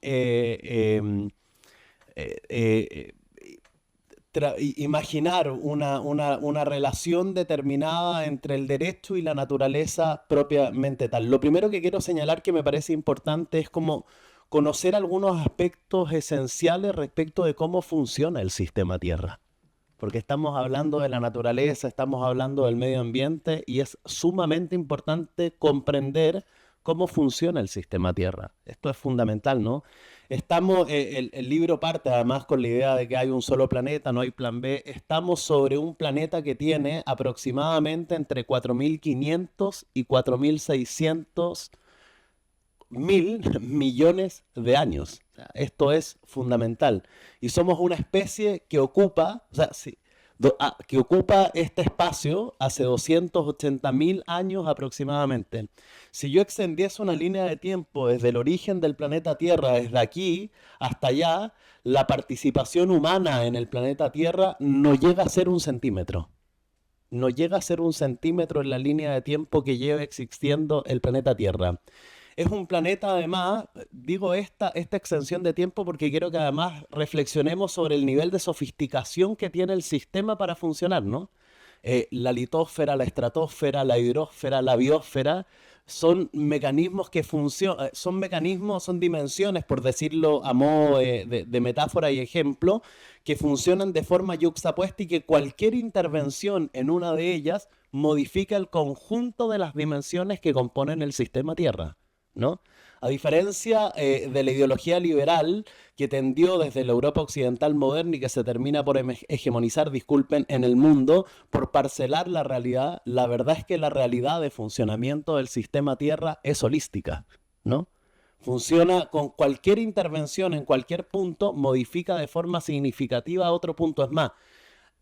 imaginar una relación determinada entre el derecho y la naturaleza propiamente tal. Lo primero que quiero señalar que me parece importante es como conocer algunos aspectos esenciales respecto de cómo funciona el sistema Tierra. Porque estamos hablando de la naturaleza, estamos hablando del medio ambiente y es sumamente importante comprender cómo funciona el sistema Tierra. Esto es fundamental, ¿no? El libro parte además con la idea de que hay un solo planeta, no hay plan B. Estamos sobre un planeta que tiene aproximadamente entre 4.500 y 4.600 mil millones de años. Esto es fundamental. Y somos una especie que ocupa, o sea, sí, que ocupa este espacio hace 280.000 años aproximadamente. Si yo extendiese una línea de tiempo desde el origen del planeta Tierra, desde aquí hasta allá, la participación humana en el planeta Tierra no llega a ser 1 centímetro. No llega a ser 1 centímetro en la línea de tiempo que lleva existiendo el planeta Tierra. Es un planeta, además, digo esta extensión de tiempo porque quiero que además reflexionemos sobre el nivel de sofisticación que tiene el sistema para funcionar, ¿no? La litosfera, la estratosfera, la hidrosfera, la biosfera, son mecanismos que funcionan, son dimensiones, por decirlo a modo de metáfora y ejemplo, que funcionan de forma yuxtapuesta y que cualquier intervención en una de ellas modifica el conjunto de las dimensiones que componen el sistema Tierra, ¿no? A diferencia de la ideología liberal que tendió desde la Europa occidental moderna y que se termina por hegemonizar, disculpen, en el mundo, por parcelar la realidad, la verdad es que la realidad de funcionamiento del sistema Tierra es holística, ¿no? Funciona con cualquier intervención en cualquier punto, modifica de forma significativa otro punto. Es más,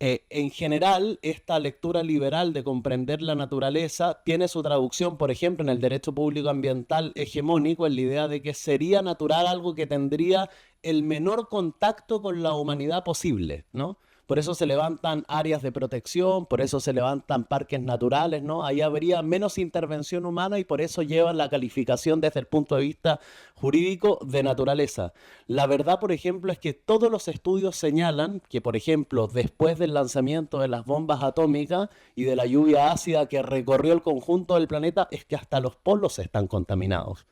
en general, esta lectura liberal de comprender la naturaleza tiene su traducción, por ejemplo, en el derecho público ambiental hegemónico, en la idea de que sería natural algo que tendría el menor contacto con la humanidad posible, ¿no? Por eso se levantan áreas de protección, por eso se levantan parques naturales, ¿no? Ahí habría menos intervención humana y por eso llevan la calificación desde el punto de vista jurídico de naturaleza. La verdad, por ejemplo, es que todos los estudios señalan que, por ejemplo, después del lanzamiento de las bombas atómicas y de la lluvia ácida que recorrió el conjunto del planeta, es que hasta los polos están contaminados.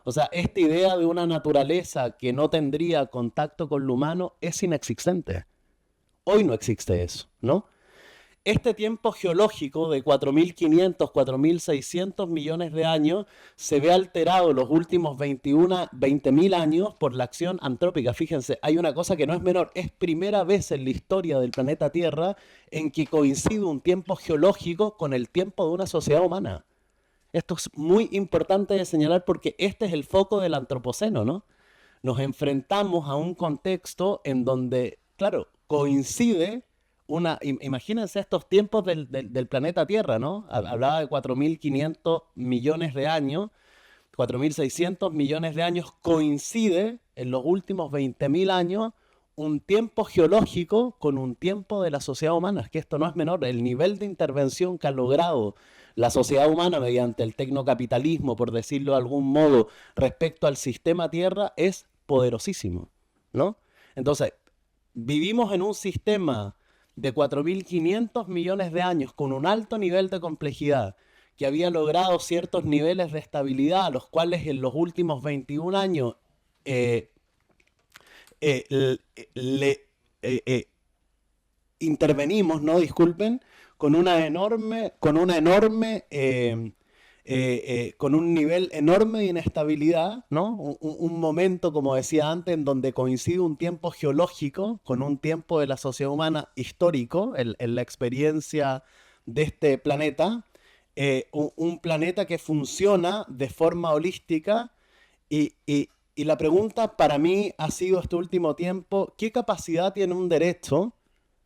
O sea, esta idea de una naturaleza que no tendría contacto con lo humano es inexistente. Hoy no existe eso, ¿no? Este tiempo geológico de 4.500, 4.600 millones de años se ve alterado los últimos 20.000 años por la acción antrópica. Fíjense, hay una cosa que no es menor. Es primera vez en la historia del planeta Tierra en que coincide un tiempo geológico con el tiempo de una sociedad humana. Esto es muy importante de señalar porque este es el foco del antropoceno, ¿no? Nos enfrentamos a un contexto en donde, claro, coincide imagínense estos tiempos del planeta Tierra, ¿no? Hablaba de 4.500 millones de años, 4.600 millones de años, coincide en los últimos 20.000 años un tiempo geológico con un tiempo de la sociedad humana. Es que esto no es menor. El nivel de intervención que ha logrado la sociedad humana mediante el tecnocapitalismo, por decirlo de algún modo, respecto al sistema Tierra es poderosísimo, ¿no? Entonces, vivimos en un sistema de 4.500 millones de años con un alto nivel de complejidad que había logrado ciertos niveles de estabilidad a los cuales en los últimos 21 años intervenimos, ¿no? Disculpen, con un nivel enorme de inestabilidad, ¿no? Un momento, como decía antes, en donde coincide un tiempo geológico con un tiempo de la sociedad humana histórico en la experiencia de este planeta, un planeta que funciona de forma holística y la pregunta para mí ha sido este último tiempo, ¿qué capacidad tiene un derecho?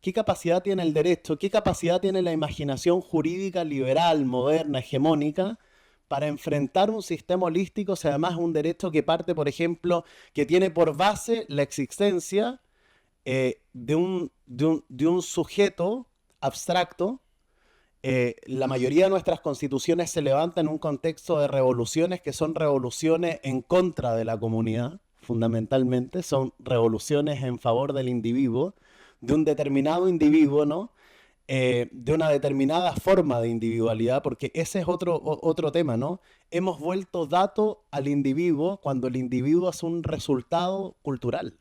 ¿Qué capacidad tiene el derecho? ¿Qué capacidad tiene la imaginación jurídica liberal, moderna, hegemónica para enfrentar un sistema holístico, si además es un derecho que parte, por ejemplo, que tiene por base la existencia de un sujeto abstracto? La mayoría de nuestras constituciones se levantan en un contexto de revoluciones que son revoluciones en contra de la comunidad, fundamentalmente, son revoluciones en favor del individuo, de un determinado individuo, ¿no? De una determinada forma de individualidad, porque ese es otro tema, ¿no? Hemos vuelto dato al individuo cuando el individuo es un resultado cultural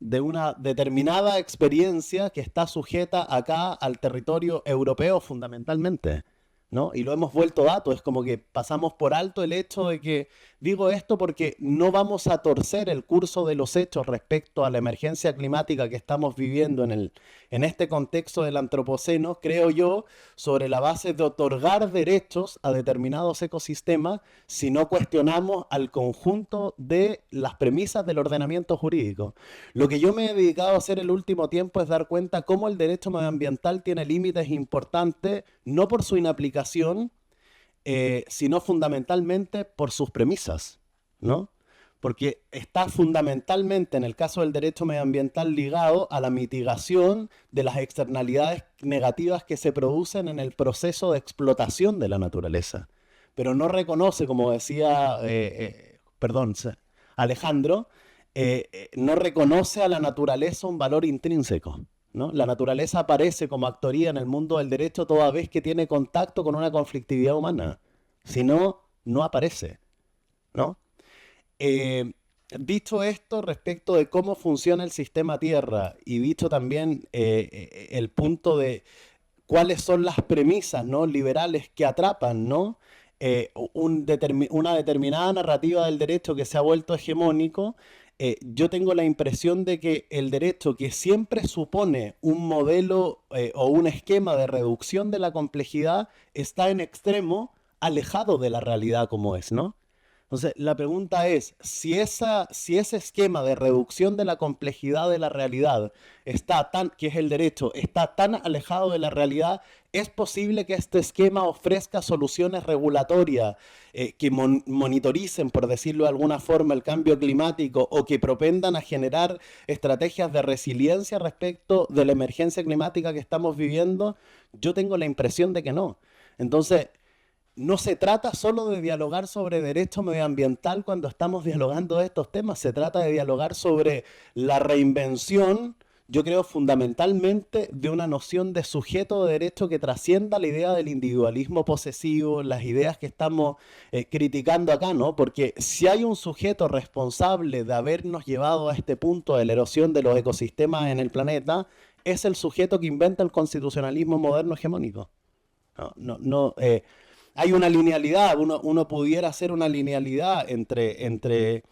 de una determinada experiencia que está sujeta acá al territorio europeo fundamentalmente, ¿no? Y lo hemos vuelto dato, es como que pasamos por alto el hecho de que, digo esto porque no vamos a torcer el curso de los hechos respecto a la emergencia climática que estamos viviendo en este contexto del antropoceno, creo yo, sobre la base de otorgar derechos a determinados ecosistemas si no cuestionamos al conjunto de las premisas del ordenamiento jurídico. Lo que yo me he dedicado a hacer el último tiempo es dar cuenta cómo el derecho medioambiental tiene límites importantes, no por su inaplicación, sino fundamentalmente por sus premisas, ¿no? Porque está fundamentalmente en el caso del derecho medioambiental ligado a la mitigación de las externalidades negativas que se producen en el proceso de explotación de la naturaleza. Pero no reconoce, como decía, Alejandro, no reconoce a la naturaleza un valor intrínseco, ¿no? La naturaleza aparece como actoría en el mundo del derecho toda vez que tiene contacto con una conflictividad humana. Si no, no aparece, ¿no? Dicho esto respecto de cómo funciona el sistema Tierra y dicho también el punto de cuáles son las premisas, ¿no?, liberales que atrapan, ¿no?, una determinada narrativa del derecho que se ha vuelto hegemónico, yo tengo la impresión de que el derecho, que siempre supone un modelo o un esquema de reducción de la complejidad, está en extremo alejado de la realidad como es, ¿no? Entonces, la pregunta es, si ese esquema de reducción de la complejidad de la realidad que es el derecho, está tan alejado de la realidad, ¿es posible que este esquema ofrezca soluciones regulatorias que monitoricen, por decirlo de alguna forma, el cambio climático o que propendan a generar estrategias de resiliencia respecto de la emergencia climática que estamos viviendo? Yo tengo la impresión de que no. Entonces, no se trata solo de dialogar sobre derecho medioambiental cuando estamos dialogando de estos temas, se trata de dialogar sobre la reinvención, yo creo fundamentalmente, de una noción de sujeto de derecho que trascienda la idea del individualismo posesivo, las ideas que estamos criticando acá, ¿no? Porque si hay un sujeto responsable de habernos llevado a este punto de la erosión de los ecosistemas en el planeta, es el sujeto que inventa el constitucionalismo moderno hegemónico. Hay una linealidad, uno pudiera hacer una linealidad entre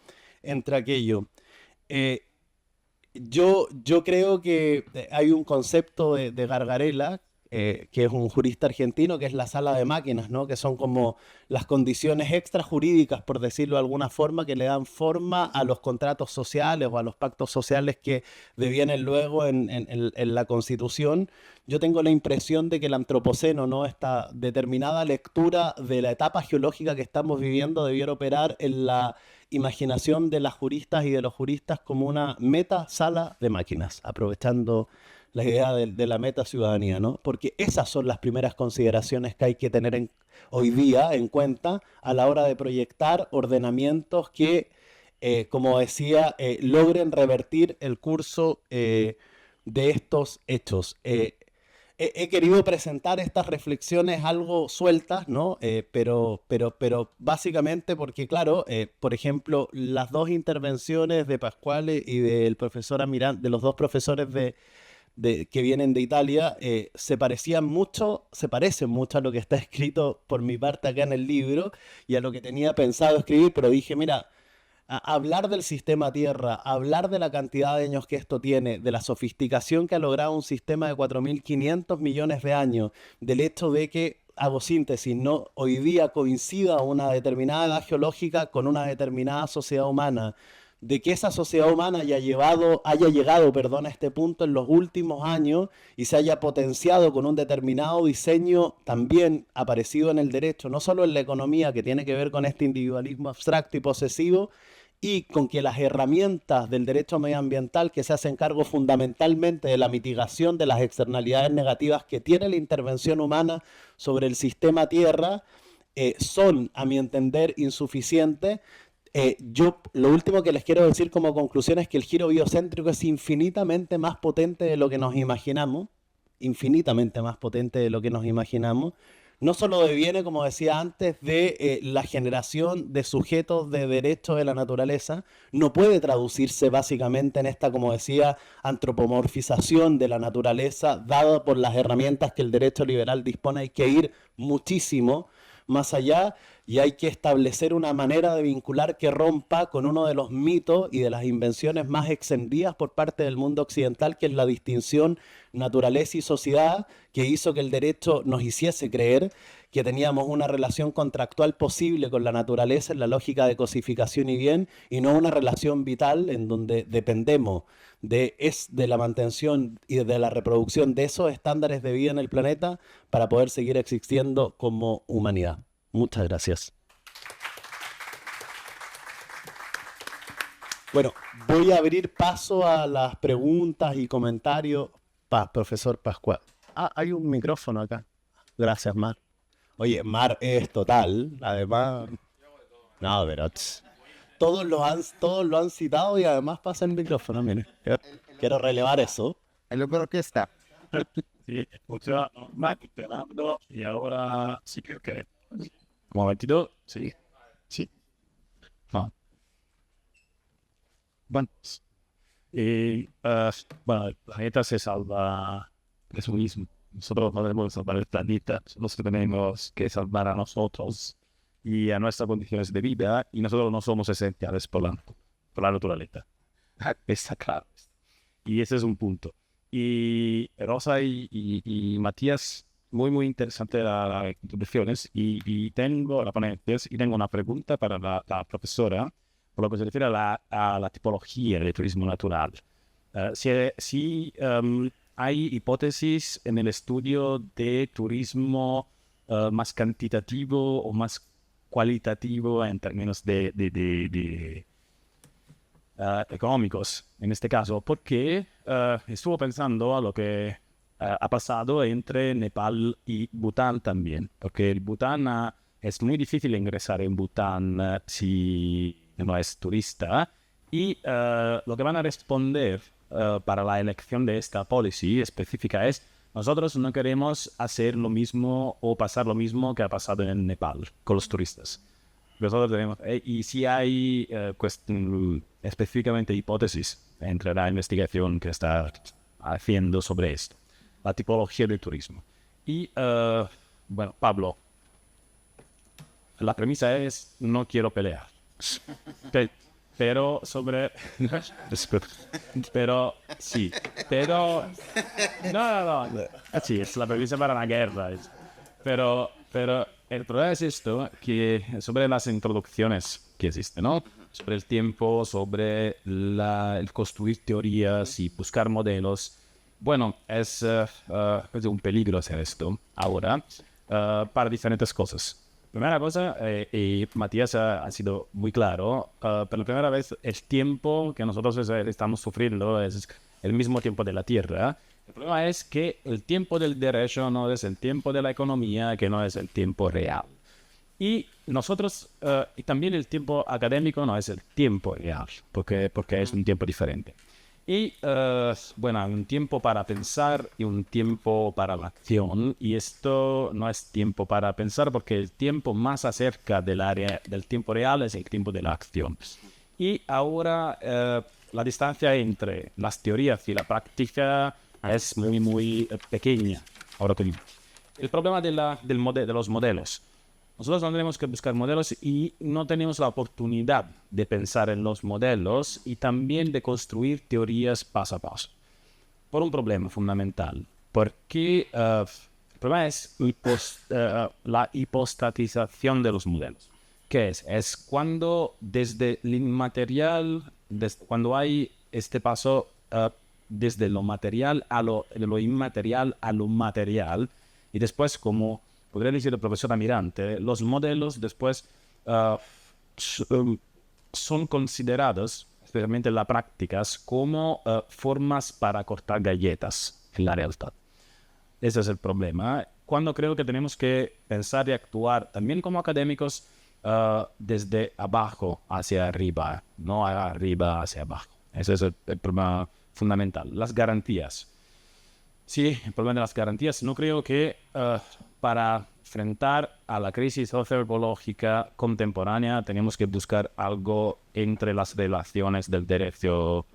aquello. Eh, yo creo que hay un concepto de Gargarella, que es un jurista argentino, que es la sala de máquinas, ¿no? Que son como las condiciones extrajurídicas, por decirlo de alguna forma, que le dan forma a los contratos sociales o a los pactos sociales que devienen luego en la Constitución. Yo tengo la impresión de que el antropoceno, ¿no? Esta determinada lectura de la etapa geológica que estamos viviendo debiera operar en la imaginación de las juristas y de los juristas como una meta sala de máquinas, aprovechando la idea de la meta ciudadanía, ¿no? Porque esas son las primeras consideraciones que hay que tener hoy día en cuenta a la hora de proyectar ordenamientos que, como decía, logren revertir el curso de estos hechos. He querido presentar estas reflexiones algo sueltas, ¿no? Pero básicamente porque, claro, por ejemplo, las dos intervenciones de Pasquale y del profesor Amirán, de los dos profesores que vienen de Italia, se parecen mucho a lo que está escrito por mi parte acá en el libro y a lo que tenía pensado escribir, pero dije, mira, hablar del sistema Tierra, hablar de la cantidad de años que esto tiene, de la sofisticación que ha logrado un sistema de 4.500 millones de años, del hecho de que, hago síntesis, ¿no? Hoy día coincida una determinada edad geológica con una determinada sociedad humana, de que esa sociedad humana haya llegado, a este punto en los últimos años y se haya potenciado con un determinado diseño también aparecido en el derecho, no solo en la economía, que tiene que ver con este individualismo abstracto y posesivo, y con que las herramientas del derecho medioambiental, que se hacen cargo fundamentalmente de la mitigación de las externalidades negativas que tiene la intervención humana sobre el sistema Tierra, son, a mi entender, insuficientes. Yo lo último que les quiero decir como conclusión es que el giro biocéntrico es infinitamente más potente de lo que nos imaginamos, infinitamente más potente de lo que nos imaginamos. No solo deviene, como decía antes, de la generación de sujetos de derechos de la naturaleza, no puede traducirse básicamente en esta, como decía, antropomorfización de la naturaleza, dada por las herramientas que el derecho liberal dispone. Hay que ir muchísimo más allá y hay que establecer una manera de vincular que rompa con uno de los mitos y de las invenciones más extendidas por parte del mundo occidental, que es la distinción naturaleza y sociedad, que hizo que el derecho nos hiciese creer que teníamos una relación contractual posible con la naturaleza en la lógica de cosificación y bien, y no una relación vital en donde dependemos de la mantención y de la reproducción de esos estándares de vida en el planeta para poder seguir existiendo como humanidad. Muchas gracias. Bueno, voy a abrir paso a las preguntas y comentarios. Profesor Pascual. Hay un micrófono acá. Gracias, Mar. Oye, Mar es total, además. No, pero todos lo han citado y además pasa el micrófono, mire. Quiero relevar eso. Lo creo que está. Sí, escucha, Mac esperando y ahora sí que un momentito, sí, sí. Ah. Bueno, bueno, el planeta se salva de su mismo. Nosotros no debemos salvar el planeta, nosotros tenemos que salvar a nosotros. y a nuestras condiciones de vida, y nosotros no somos esenciales por la naturaleza. Está claro. Y ese es un punto. Y Rosa y Matías, muy, muy interesante las introducciones. Y tengo la ponencias y tengo una pregunta para la profesora, por lo que se refiere a la tipología del turismo natural. Si hay hipótesis en el estudio de turismo más cuantitativo o más cualitativo en términos de económicos, en este caso, porque estuvo pensando a lo que ha pasado entre Nepal y Bután también, porque el Bután es muy difícil ingresar en Bután si no es turista, y lo que van a responder para la elección de esta policy específica es: nosotros no queremos hacer lo mismo o pasar lo mismo que ha pasado en Nepal con los turistas. Nosotros tenemos, y si hay específicamente hipótesis entre la investigación que está haciendo sobre esto, la tipología del turismo. Y, bueno, Pablo, la premisa es: no quiero pelear. Pero sobre... pero, sí, pero... No. Sí, es la premisa para la guerra. Pero el problema es esto, que sobre las introducciones que existen, ¿no? Sobre el tiempo, sobre el construir teorías y buscar modelos. Bueno, es un peligro hacer esto ahora para diferentes cosas. Primera cosa, y Matías ha sido muy claro, por la primera vez el tiempo que nosotros estamos sufriendo es el mismo tiempo de la Tierra. El problema es que el tiempo del derecho no es el tiempo de la economía, que no es el tiempo real. Y nosotros, y también el tiempo académico no es el tiempo real, porque es un tiempo diferente. Y, bueno, un tiempo para pensar y un tiempo para la acción. Y esto no es tiempo para pensar, porque el tiempo más acerca del área del tiempo real es el tiempo de la acción. Y ahora la distancia entre las teorías y la práctica es muy, muy pequeña. Ahora mismo. El problema de los modelos. Nosotros no tenemos que buscar modelos y no tenemos la oportunidad de pensar en los modelos y también de construir teorías paso a paso. Por un problema fundamental. Porque el problema es la hipostatización de los modelos. ¿Qué es? Es cuando desde el inmaterial, cuando hay este paso desde lo material a lo inmaterial a lo material, y después, como podría decir el profesor Almirante, los modelos después son considerados, especialmente en las prácticas, como formas para cortar galletas en la realidad. Ese es el problema. Cuando creo que tenemos que pensar y actuar también como académicos desde abajo hacia arriba, no arriba hacia abajo. Ese es el problema fundamental. Las garantías. Sí, el problema de las garantías. No creo que para enfrentar a la crisis socioecológica contemporánea tenemos que buscar algo entre las relaciones del derecho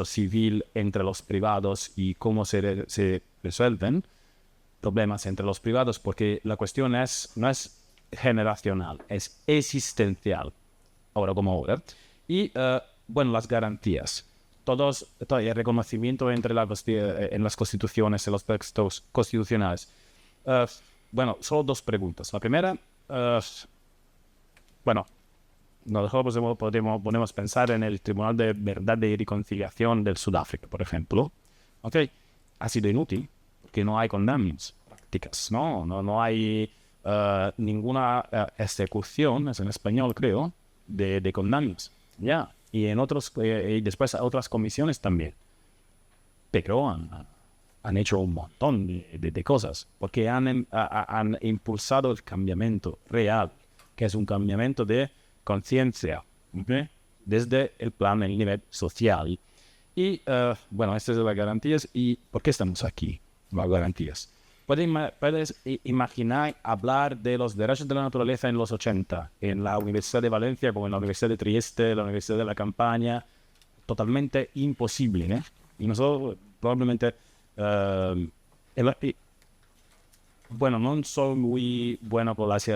civil entre los privados y cómo se resuelven problemas entre los privados, porque la cuestión no es generacional, es existencial, ahora como ahora. Y, bueno, las garantías. Todo el reconocimiento en las constituciones, en los textos constitucionales. Bueno, solo dos preguntas. La primera, bueno, nosotros podemos pensar en el Tribunal de Verdad y Reconciliación del Sudáfrica, por ejemplo. Okay. Ha sido inútil, porque no hay condenas prácticas, ¿no? No hay ninguna ejecución, es en español creo, de condenas. Ya. Y en otros, y después otras comisiones también. Pero han hecho un montón de cosas, porque han impulsado el cambiamiento real, que es un cambiamiento de conciencia, ¿okay? Desde el nivel social. Y, bueno, estas son las garantías. ¿Y por qué estamos aquí? Las garantías. Puedes imaginar hablar de los derechos de la naturaleza en los 80, en la Universidad de Valencia, como en la Universidad de Trieste, la Universidad de la Campania. Totalmente imposible, ¿eh? Y nosotros probablemente Bueno, no soy muy bueno con las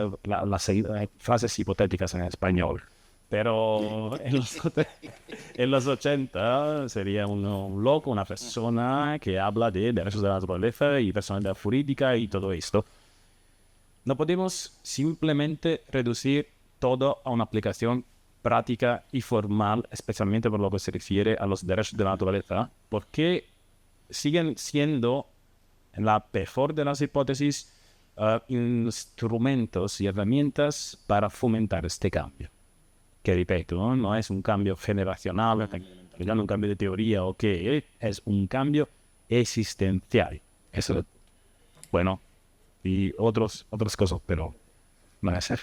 frases hipotéticas en español, pero en los 80 sería un loco, una persona que habla de derechos de la naturaleza y personalidad jurídica y todo esto. No podemos simplemente reducir todo a una aplicación práctica y formal, especialmente por lo que se refiere a los derechos de la naturaleza, porque siguen siendo, en la peor de las hipótesis, instrumentos y herramientas para fomentar este cambio. Que repito, no es un cambio generacional, no un cambio de teoría o qué, es un cambio existencial. Eso, bueno, y otras cosas, pero van a ser.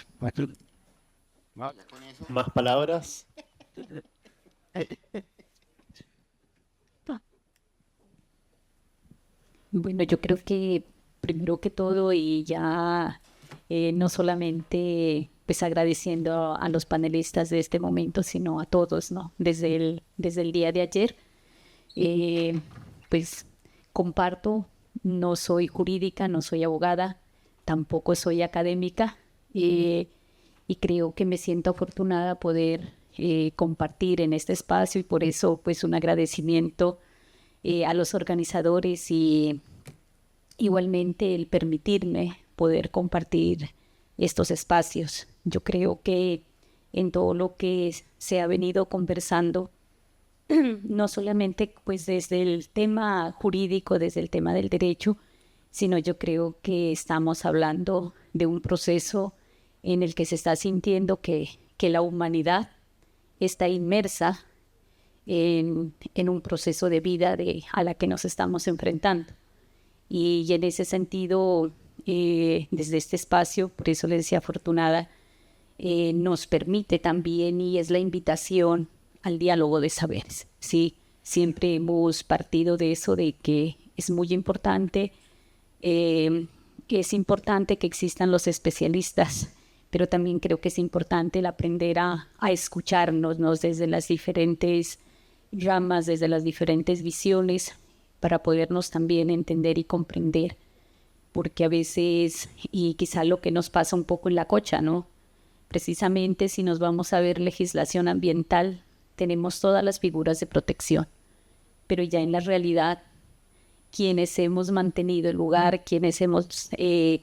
¿Más palabras? Bueno, yo creo que primero que todo y ya no solamente pues agradeciendo a los panelistas de este momento, sino a todos, ¿no? Desde el día de ayer, pues comparto, no soy jurídica, no soy abogada, tampoco soy académica, y creo que me siento afortunada poder compartir en este espacio y por eso pues un agradecimiento a los organizadores y igualmente el permitirme poder compartir estos espacios. Yo creo que en todo lo que se ha venido conversando, no solamente pues desde el tema jurídico, desde el tema del derecho, sino yo creo que estamos hablando de un proceso en el que se está sintiendo que la humanidad está inmersa en un proceso de vida a la que nos estamos enfrentando. Y en ese sentido, desde este espacio, por eso les decía afortunada, nos permite también y es la invitación al diálogo de saberes. ¿Sí? Siempre hemos partido de eso, de que es muy importante, que es importante que existan los especialistas, pero también creo que es importante el aprender a escucharnos, ¿no? Desde las diferentes ramas, desde las diferentes visiones, para podernos también entender y comprender, porque a veces, y quizá lo que nos pasa un poco en la cocha, ¿no? Precisamente si nos vamos a ver legislación ambiental, tenemos todas las figuras de protección, pero ya en la realidad, quienes hemos mantenido el lugar, quienes hemos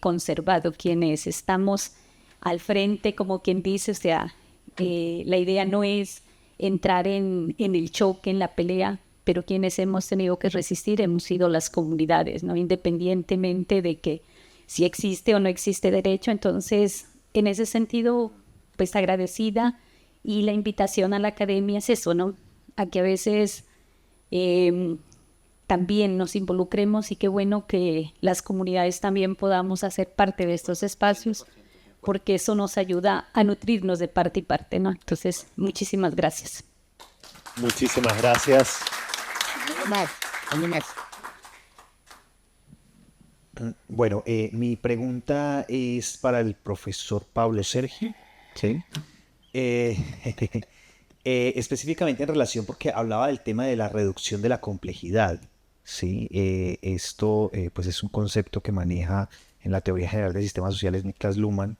conservado, quienes estamos al frente, como quien dice, o sea, la idea no es entrar en el choque, en la pelea, pero quienes hemos tenido que resistir hemos sido las comunidades, ¿no? Independientemente de que si existe o no existe derecho. Entonces, en ese sentido, pues agradecida, y la invitación a la academia es eso, ¿no? A que a veces también nos involucremos, y qué bueno que las comunidades también podamos hacer parte de estos espacios, porque eso nos ayuda a nutrirnos de parte y parte, ¿no? Entonces, muchísimas gracias. Muchísimas gracias. ¿Alguien más? Bueno, mi pregunta es para el profesor Pablo Sergio. Sí. Específicamente en relación, porque hablaba del tema de la reducción de la complejidad. Sí. Esto pues es un concepto que maneja en la teoría general de sistemas sociales Niklas Luhmann,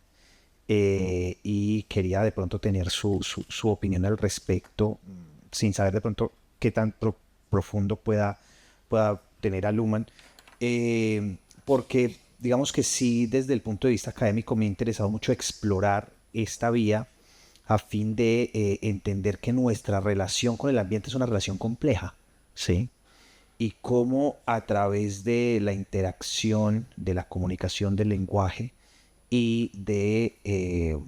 y quería de pronto tener su opinión al respecto, sin saber de pronto qué tan profundo pueda tener a Luhmann, porque digamos que sí, desde el punto de vista académico me ha interesado mucho explorar esta vía a fin de entender que nuestra relación con el ambiente es una relación compleja, ¿sí? Y cómo a través de la interacción, de la comunicación del lenguaje y de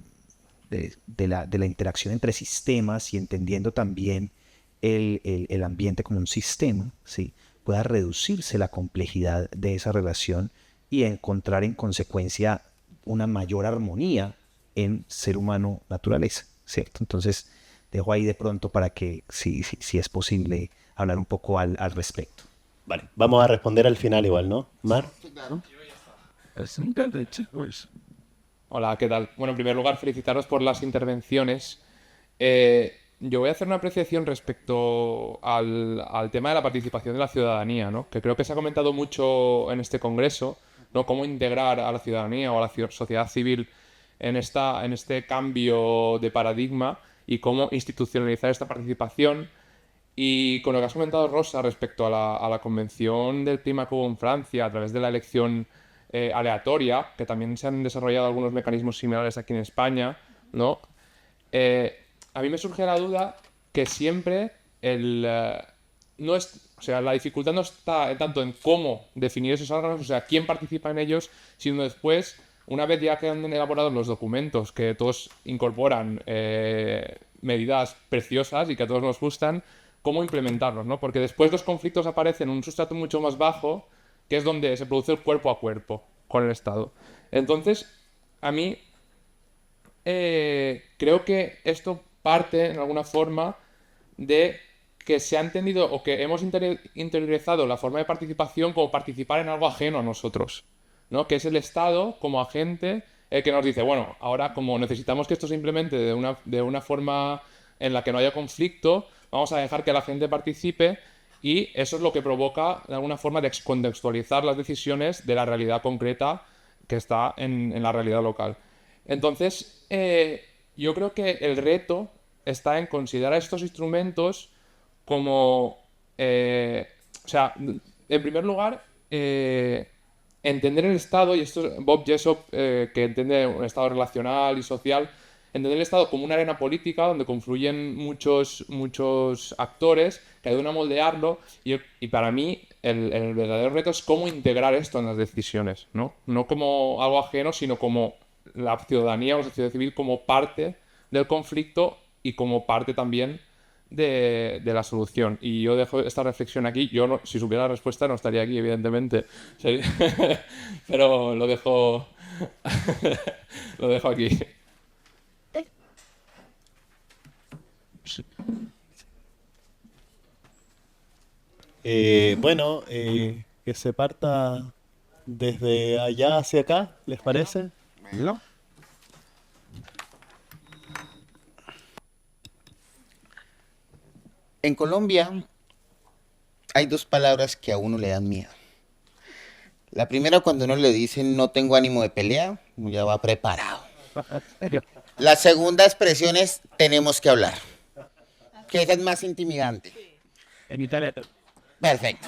la interacción entre sistemas, y entendiendo también el ambiente como un sistema, ¿sí?, pueda reducirse la complejidad de esa relación y encontrar en consecuencia una mayor armonía en ser humano-naturaleza, ¿cierto? Entonces dejo ahí de pronto para que, si es posible, hablar un poco al respecto. Vale, vamos a responder al final igual, ¿no? Mar. Hola, ¿qué tal? Bueno, en primer lugar, felicitaros por las intervenciones. Yo voy a hacer una apreciación respecto al tema de la participación de la ciudadanía, ¿no? Que creo que se ha comentado mucho en este congreso, ¿no? Cómo integrar a la ciudadanía o a la sociedad civil en este cambio de paradigma y cómo institucionalizar esta participación. Y con lo que has comentado, Rosa, respecto a la convención del clima que hubo en Francia a través de la elección aleatoria, que también se han desarrollado algunos mecanismos similares aquí en España, ¿no? A mí me surge la duda que siempre no es, o sea, la dificultad no está tanto en cómo definir esos órganos, o sea, quién participa en ellos, sino después, una vez ya que han elaborado los documentos, que todos incorporan medidas preciosas y que a todos nos gustan, cómo implementarlos, ¿no? Porque después los conflictos aparecen en un sustrato mucho más bajo, que es donde se produce el cuerpo a cuerpo con el Estado. Entonces, a mí creo que esto parte, en alguna forma, de que se ha entendido o que hemos interiorizado la forma de participación como participar en algo ajeno a nosotros, ¿no? Que es el Estado como agente que nos dice, bueno, ahora como necesitamos que esto se implemente de una forma en la que no haya conflicto, vamos a dejar que la gente participe y eso es lo que provoca de alguna forma descontextualizar las decisiones de la realidad concreta que está en la realidad local. Entonces, yo creo que el reto está en considerar estos instrumentos como, o sea, en primer lugar, entender el Estado, y esto es Bob Jessop, que entiende un Estado relacional y social, entender el Estado como una arena política donde confluyen muchos actores que ayudan a moldearlo y para mí el verdadero reto es cómo integrar esto en las decisiones, ¿no? No como algo ajeno, sino como la ciudadanía o la sociedad civil como parte del conflicto y como parte también de la solución. Y yo dejo esta reflexión aquí. Yo, no, si supiera la respuesta, no estaría aquí, evidentemente. Pero lo dejo, lo dejo aquí. Bueno, que se parta desde allá hacia acá, ¿les parece? ¿No? En Colombia hay dos palabras que a uno le dan miedo. La primera, cuando uno le dicen no tengo ánimo de pelea, uno ya va preparado. La segunda expresión es tenemos que hablar, que esa es más intimidante. Perfecto.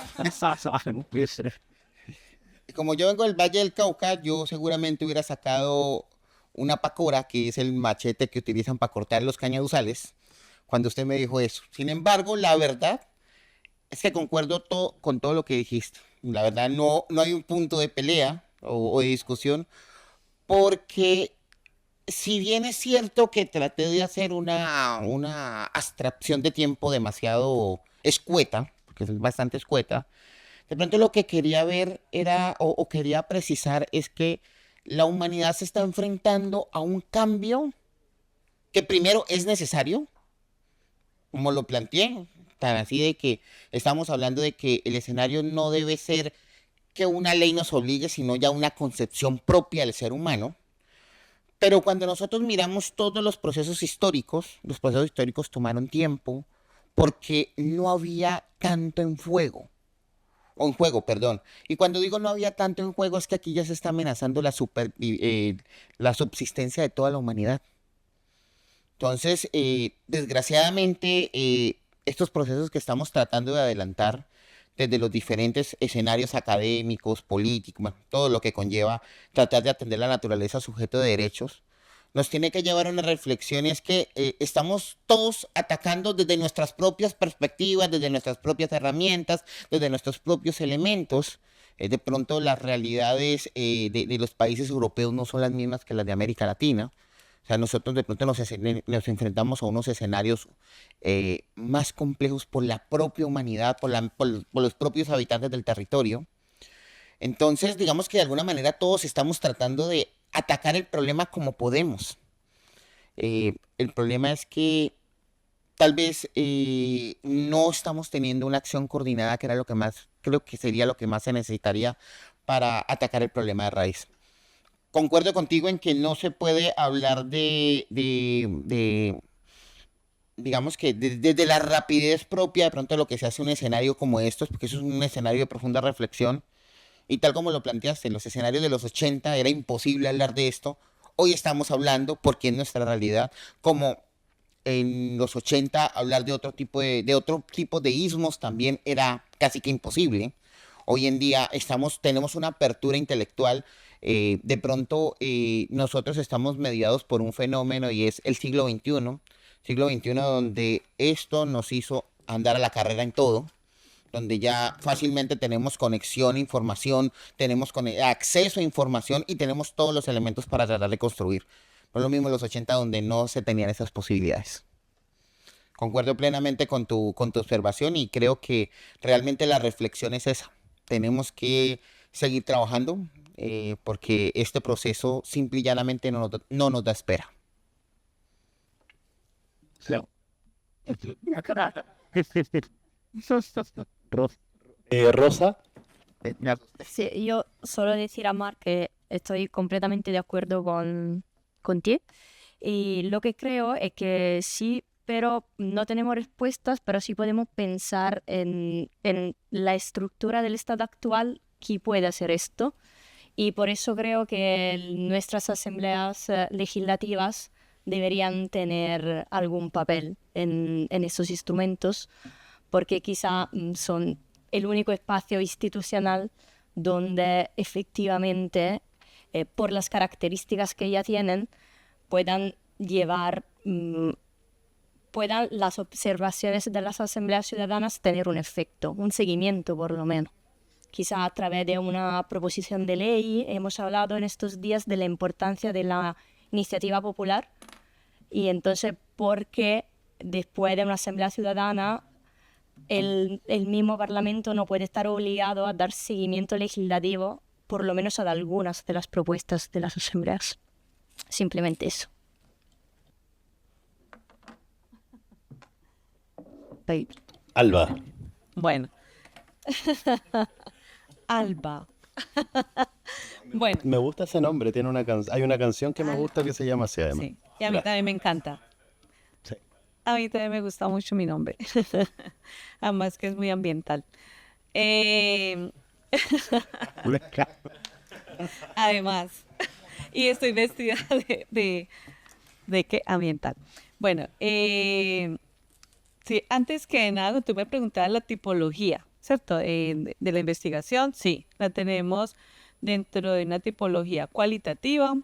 Y como yo vengo del Valle del Cauca, yo seguramente hubiera sacado una pacora, que es el machete que utilizan para cortar los cañaduzales, cuando usted me dijo eso. Sin embargo, la verdad es que concuerdo con todo lo que dijiste. La verdad, no hay un punto de pelea o de discusión, porque si bien es cierto que traté de hacer una abstracción de tiempo demasiado escueta, porque es bastante escueta, de pronto lo que quería ver era, o quería precisar, es que la humanidad se está enfrentando a un cambio que primero es necesario, como lo planteé, tan así de que estamos hablando de que el escenario no debe ser que una ley nos obligue, sino ya una concepción propia del ser humano. Pero cuando nosotros miramos todos los procesos históricos tomaron tiempo porque no había tanto en juego. O en juego, perdón. Y cuando digo no había tanto en juego es que aquí ya se está amenazando la subsistencia de toda la humanidad. Entonces, desgraciadamente, estos procesos que estamos tratando de adelantar desde los diferentes escenarios académicos, políticos, bueno, todo lo que conlleva tratar de atender la naturaleza sujeto de derechos, nos tiene que llevar a una reflexión, y es que estamos todos atacando desde nuestras propias perspectivas, desde nuestras propias herramientas, desde nuestros propios elementos. De pronto las realidades de los países europeos no son las mismas que las de América Latina. O sea, nosotros de pronto nos enfrentamos a unos escenarios más complejos por la propia humanidad, por los propios habitantes del territorio. Entonces, digamos que de alguna manera todos estamos tratando de atacar el problema como podemos. El problema es que tal vez no estamos teniendo una acción coordinada, que era lo que más, creo que sería lo que más se necesitaría para atacar el problema de raíz. Concuerdo contigo en que no se puede hablar digamos que desde la rapidez propia, de pronto lo que se hace un escenario como estos, porque eso es un escenario de profunda reflexión, Y tal como lo planteaste, en los escenarios de los 80 era imposible hablar de esto. Hoy estamos hablando porque es nuestra realidad. Como en los 80 hablar de otro tipo de ismos también era casi que imposible. Hoy en día tenemos una apertura intelectual. De pronto nosotros estamos mediados por un fenómeno y es el siglo XXI donde esto nos hizo andar a la carrera en todo, donde ya fácilmente tenemos conexión, información, tenemos acceso a información y tenemos todos los elementos para tratar de construir. No es lo mismo en los 80 donde no se tenían esas posibilidades. Concuerdo plenamente con tu observación y creo que realmente la reflexión es esa. Tenemos que seguir trabajando porque este proceso simple y llanamente no nos da espera. Rosa. Sí, yo solo decir a Marc que estoy completamente de acuerdo contigo y lo que creo es que sí, pero no tenemos respuestas, pero sí podemos pensar en la estructura del Estado actual que puede hacer esto y por eso creo que nuestras asambleas legislativas deberían tener algún papel en estos instrumentos porque quizá son el único espacio institucional donde efectivamente, por las características que ya tienen, puedan las observaciones de las asambleas ciudadanas tener un efecto, un seguimiento por lo menos. Quizá a través de una proposición de ley, hemos hablado en estos días de la importancia de la iniciativa popular y entonces, ¿por qué después de una asamblea ciudadana el mismo Parlamento no puede estar obligado a dar seguimiento legislativo, por lo menos a algunas de las propuestas de las asambleas? Simplemente eso. Alba. Bueno. Alba. Bueno. Me gusta ese nombre, hay una canción que me gusta que se llama así además. Sí, y a mí también me encanta. Sí. A mí también me gusta mucho mi nombre. Además que es muy ambiental. Además, y estoy vestida de qué ambiental. Bueno, sí, antes que nada, tú me preguntabas la tipología, ¿cierto? De la investigación, sí, la tenemos dentro de una tipología cualitativa,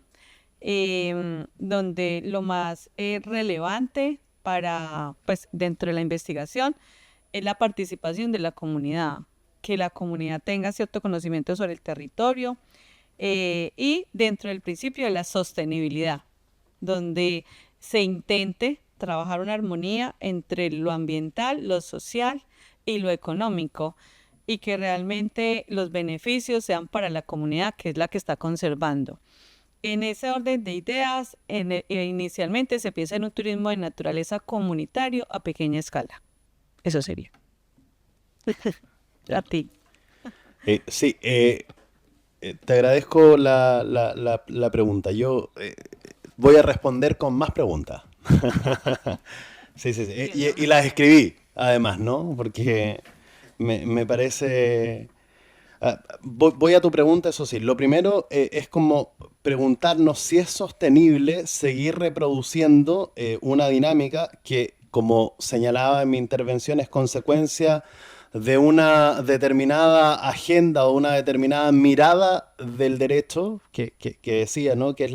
donde lo más relevante pues, dentro de la investigación es la participación de la comunidad, que la comunidad tenga cierto conocimiento sobre el territorio y dentro del principio de la sostenibilidad, donde se intente trabajar una armonía entre lo ambiental, lo social y lo económico y que realmente los beneficios sean para la comunidad, que es la que está conservando. En ese orden de ideas, inicialmente se piensa en un turismo de naturaleza comunitario a pequeña escala. Eso sería. A ti. Sí, te agradezco la pregunta. Yo voy a responder con más preguntas. Sí. Y las escribí, además, ¿no? Porque me parece... voy a tu pregunta, eso sí. Lo primero es como preguntarnos si es sostenible seguir reproduciendo una dinámica que, como señalaba en mi intervención, es consecuencia de una determinada agenda o una determinada mirada del derecho que decía, ¿no? Que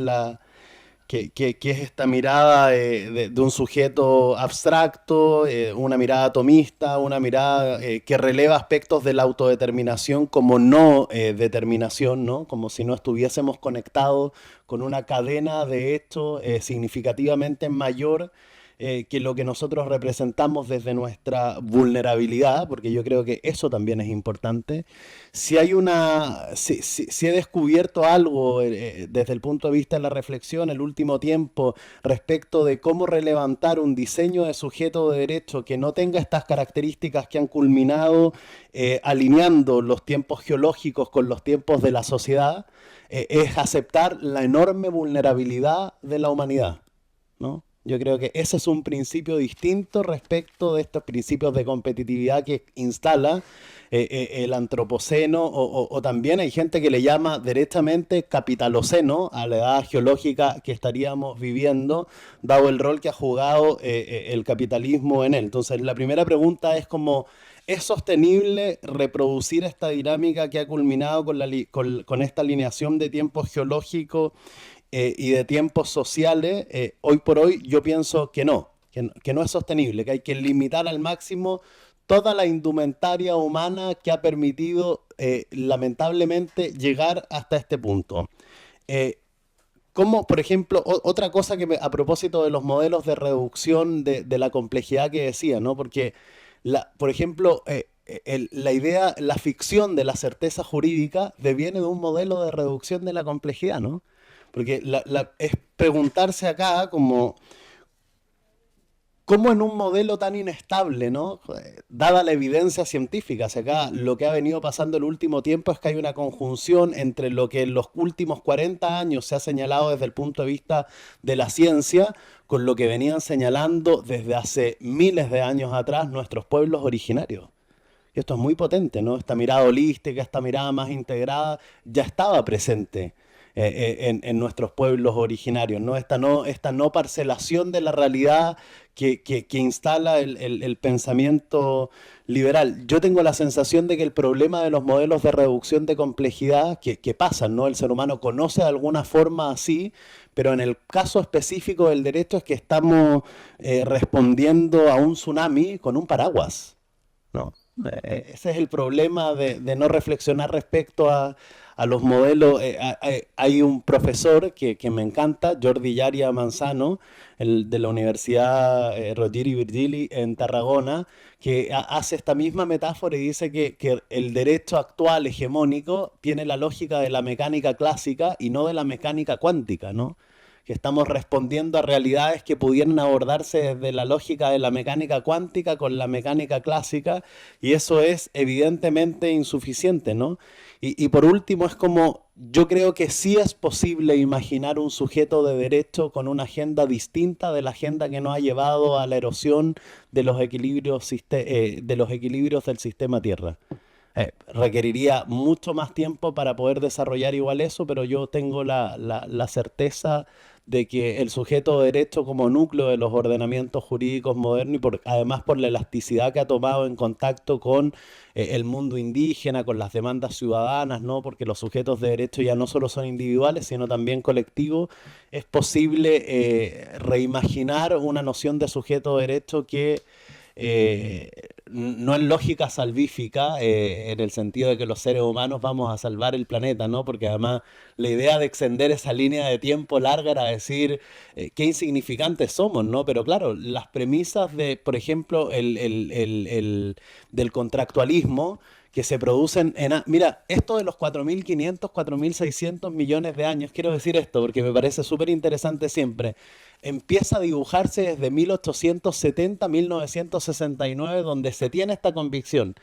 es esta mirada de un sujeto abstracto, una mirada atomista, una mirada que releva aspectos de la autodeterminación como no determinación, ¿no? Como si no estuviésemos conectados con una cadena de hechos significativamente mayor que lo que nosotros representamos desde nuestra vulnerabilidad, porque yo creo que eso también es importante. Si he descubierto algo desde el punto de vista de la reflexión el último tiempo respecto de cómo relevantar un diseño de sujeto de derecho que no tenga estas características que han culminado alineando los tiempos geológicos con los tiempos de la sociedad, es aceptar la enorme vulnerabilidad de la humanidad, ¿no? Yo creo que ese es un principio distinto respecto de estos principios de competitividad que instala el antropoceno, o también hay gente que le llama directamente capitaloceno a la edad geológica que estaríamos viviendo, dado el rol que ha jugado el capitalismo en él. Entonces, la primera pregunta es como, ¿es sostenible reproducir esta dinámica que ha culminado con esta alineación de tiempos geológicos y de tiempos sociales? Hoy por hoy yo pienso que no, que no es sostenible, que hay que limitar al máximo toda la indumentaria humana que ha permitido, lamentablemente, llegar hasta este punto. Como, por ejemplo, otra cosa a propósito de los modelos de reducción de la complejidad que decía, ¿no? Porque, por ejemplo, la idea, la ficción de la certeza jurídica deviene de un modelo de reducción de la complejidad, ¿no? Porque es preguntarse acá como, ¿cómo en un modelo tan inestable, ¿no? Dada la evidencia científica, si acá lo que ha venido pasando el último tiempo es que hay una conjunción entre lo que en los últimos 40 años se ha señalado desde el punto de vista de la ciencia, con lo que venían señalando desde hace miles de años atrás nuestros pueblos originarios. Y esto es muy potente, ¿no? Esta mirada holística, esta mirada más integrada, ya estaba presente en nuestros pueblos originarios, ¿no? Esta no parcelación de la realidad que instala el pensamiento liberal. Yo tengo la sensación de que el problema de los modelos de reducción de complejidad que pasan, ¿no? El ser humano conoce de alguna forma así, pero en el caso específico del derecho es que estamos respondiendo a un tsunami con un paraguas, ¿no? Ese es el problema de no reflexionar respecto a los modelos. Hay un profesor que me encanta, Jordi Yaria Manzano, de la Universidad Rovira i Virgili en Tarragona, que hace esta misma metáfora y dice que el derecho actual hegemónico tiene la lógica de la mecánica clásica y no de la mecánica cuántica, ¿no? Que estamos respondiendo a realidades que pudieran abordarse desde la lógica de la mecánica cuántica con la mecánica clásica, y eso es evidentemente insuficiente, ¿no? Y por último, es como, yo creo que sí es posible imaginar un sujeto de derecho con una agenda distinta de la agenda que nos ha llevado a la erosión de los equilibrios del sistema Tierra. Requeriría mucho más tiempo para poder desarrollar igual eso, pero yo tengo la certeza de que el sujeto de derecho como núcleo de los ordenamientos jurídicos modernos, y además por la elasticidad que ha tomado en contacto con el mundo indígena, con las demandas ciudadanas, ¿no? Porque los sujetos de derecho ya no solo son individuales, sino también colectivos, es posible reimaginar una noción de sujeto de derecho que no es lógica salvífica, en el sentido de que los seres humanos vamos a salvar el planeta, ¿no? Porque además la idea de extender esa línea de tiempo larga era decir qué insignificantes somos, ¿no? Pero claro, las premisas de, por ejemplo, del contractualismo que se producen Mira, esto de los 4.500, 4.600 millones de años, quiero decir esto porque me parece súper interesante siempre, empieza a dibujarse desde 1870, 1969, donde se tiene esta convicción.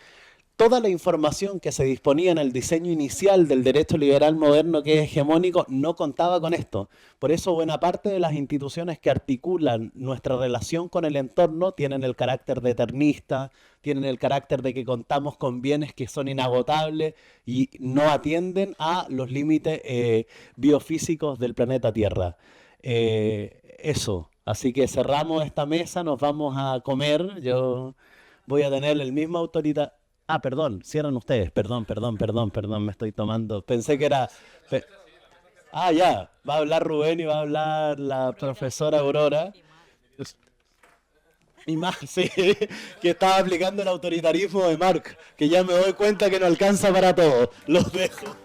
Toda la información que se disponía en el diseño inicial del derecho liberal moderno, que es hegemónico, no contaba con esto. Por eso buena parte de las instituciones que articulan nuestra relación con el entorno tienen el carácter determinista, tienen el carácter de que contamos con bienes que son inagotables y no atienden a los límites biofísicos del planeta Tierra. Eso. Así que cerramos esta mesa, nos vamos a comer. Yo voy a tener el mismo autoridad. Ah, perdón, cierran ustedes. Perdón, me estoy tomando. Pensé que era... ya, va a hablar Rubén y va a hablar la profesora Aurora. Y más, sí, que estaba aplicando el autoritarismo de Marx, que ya me doy cuenta que no alcanza para todo. Los dejo.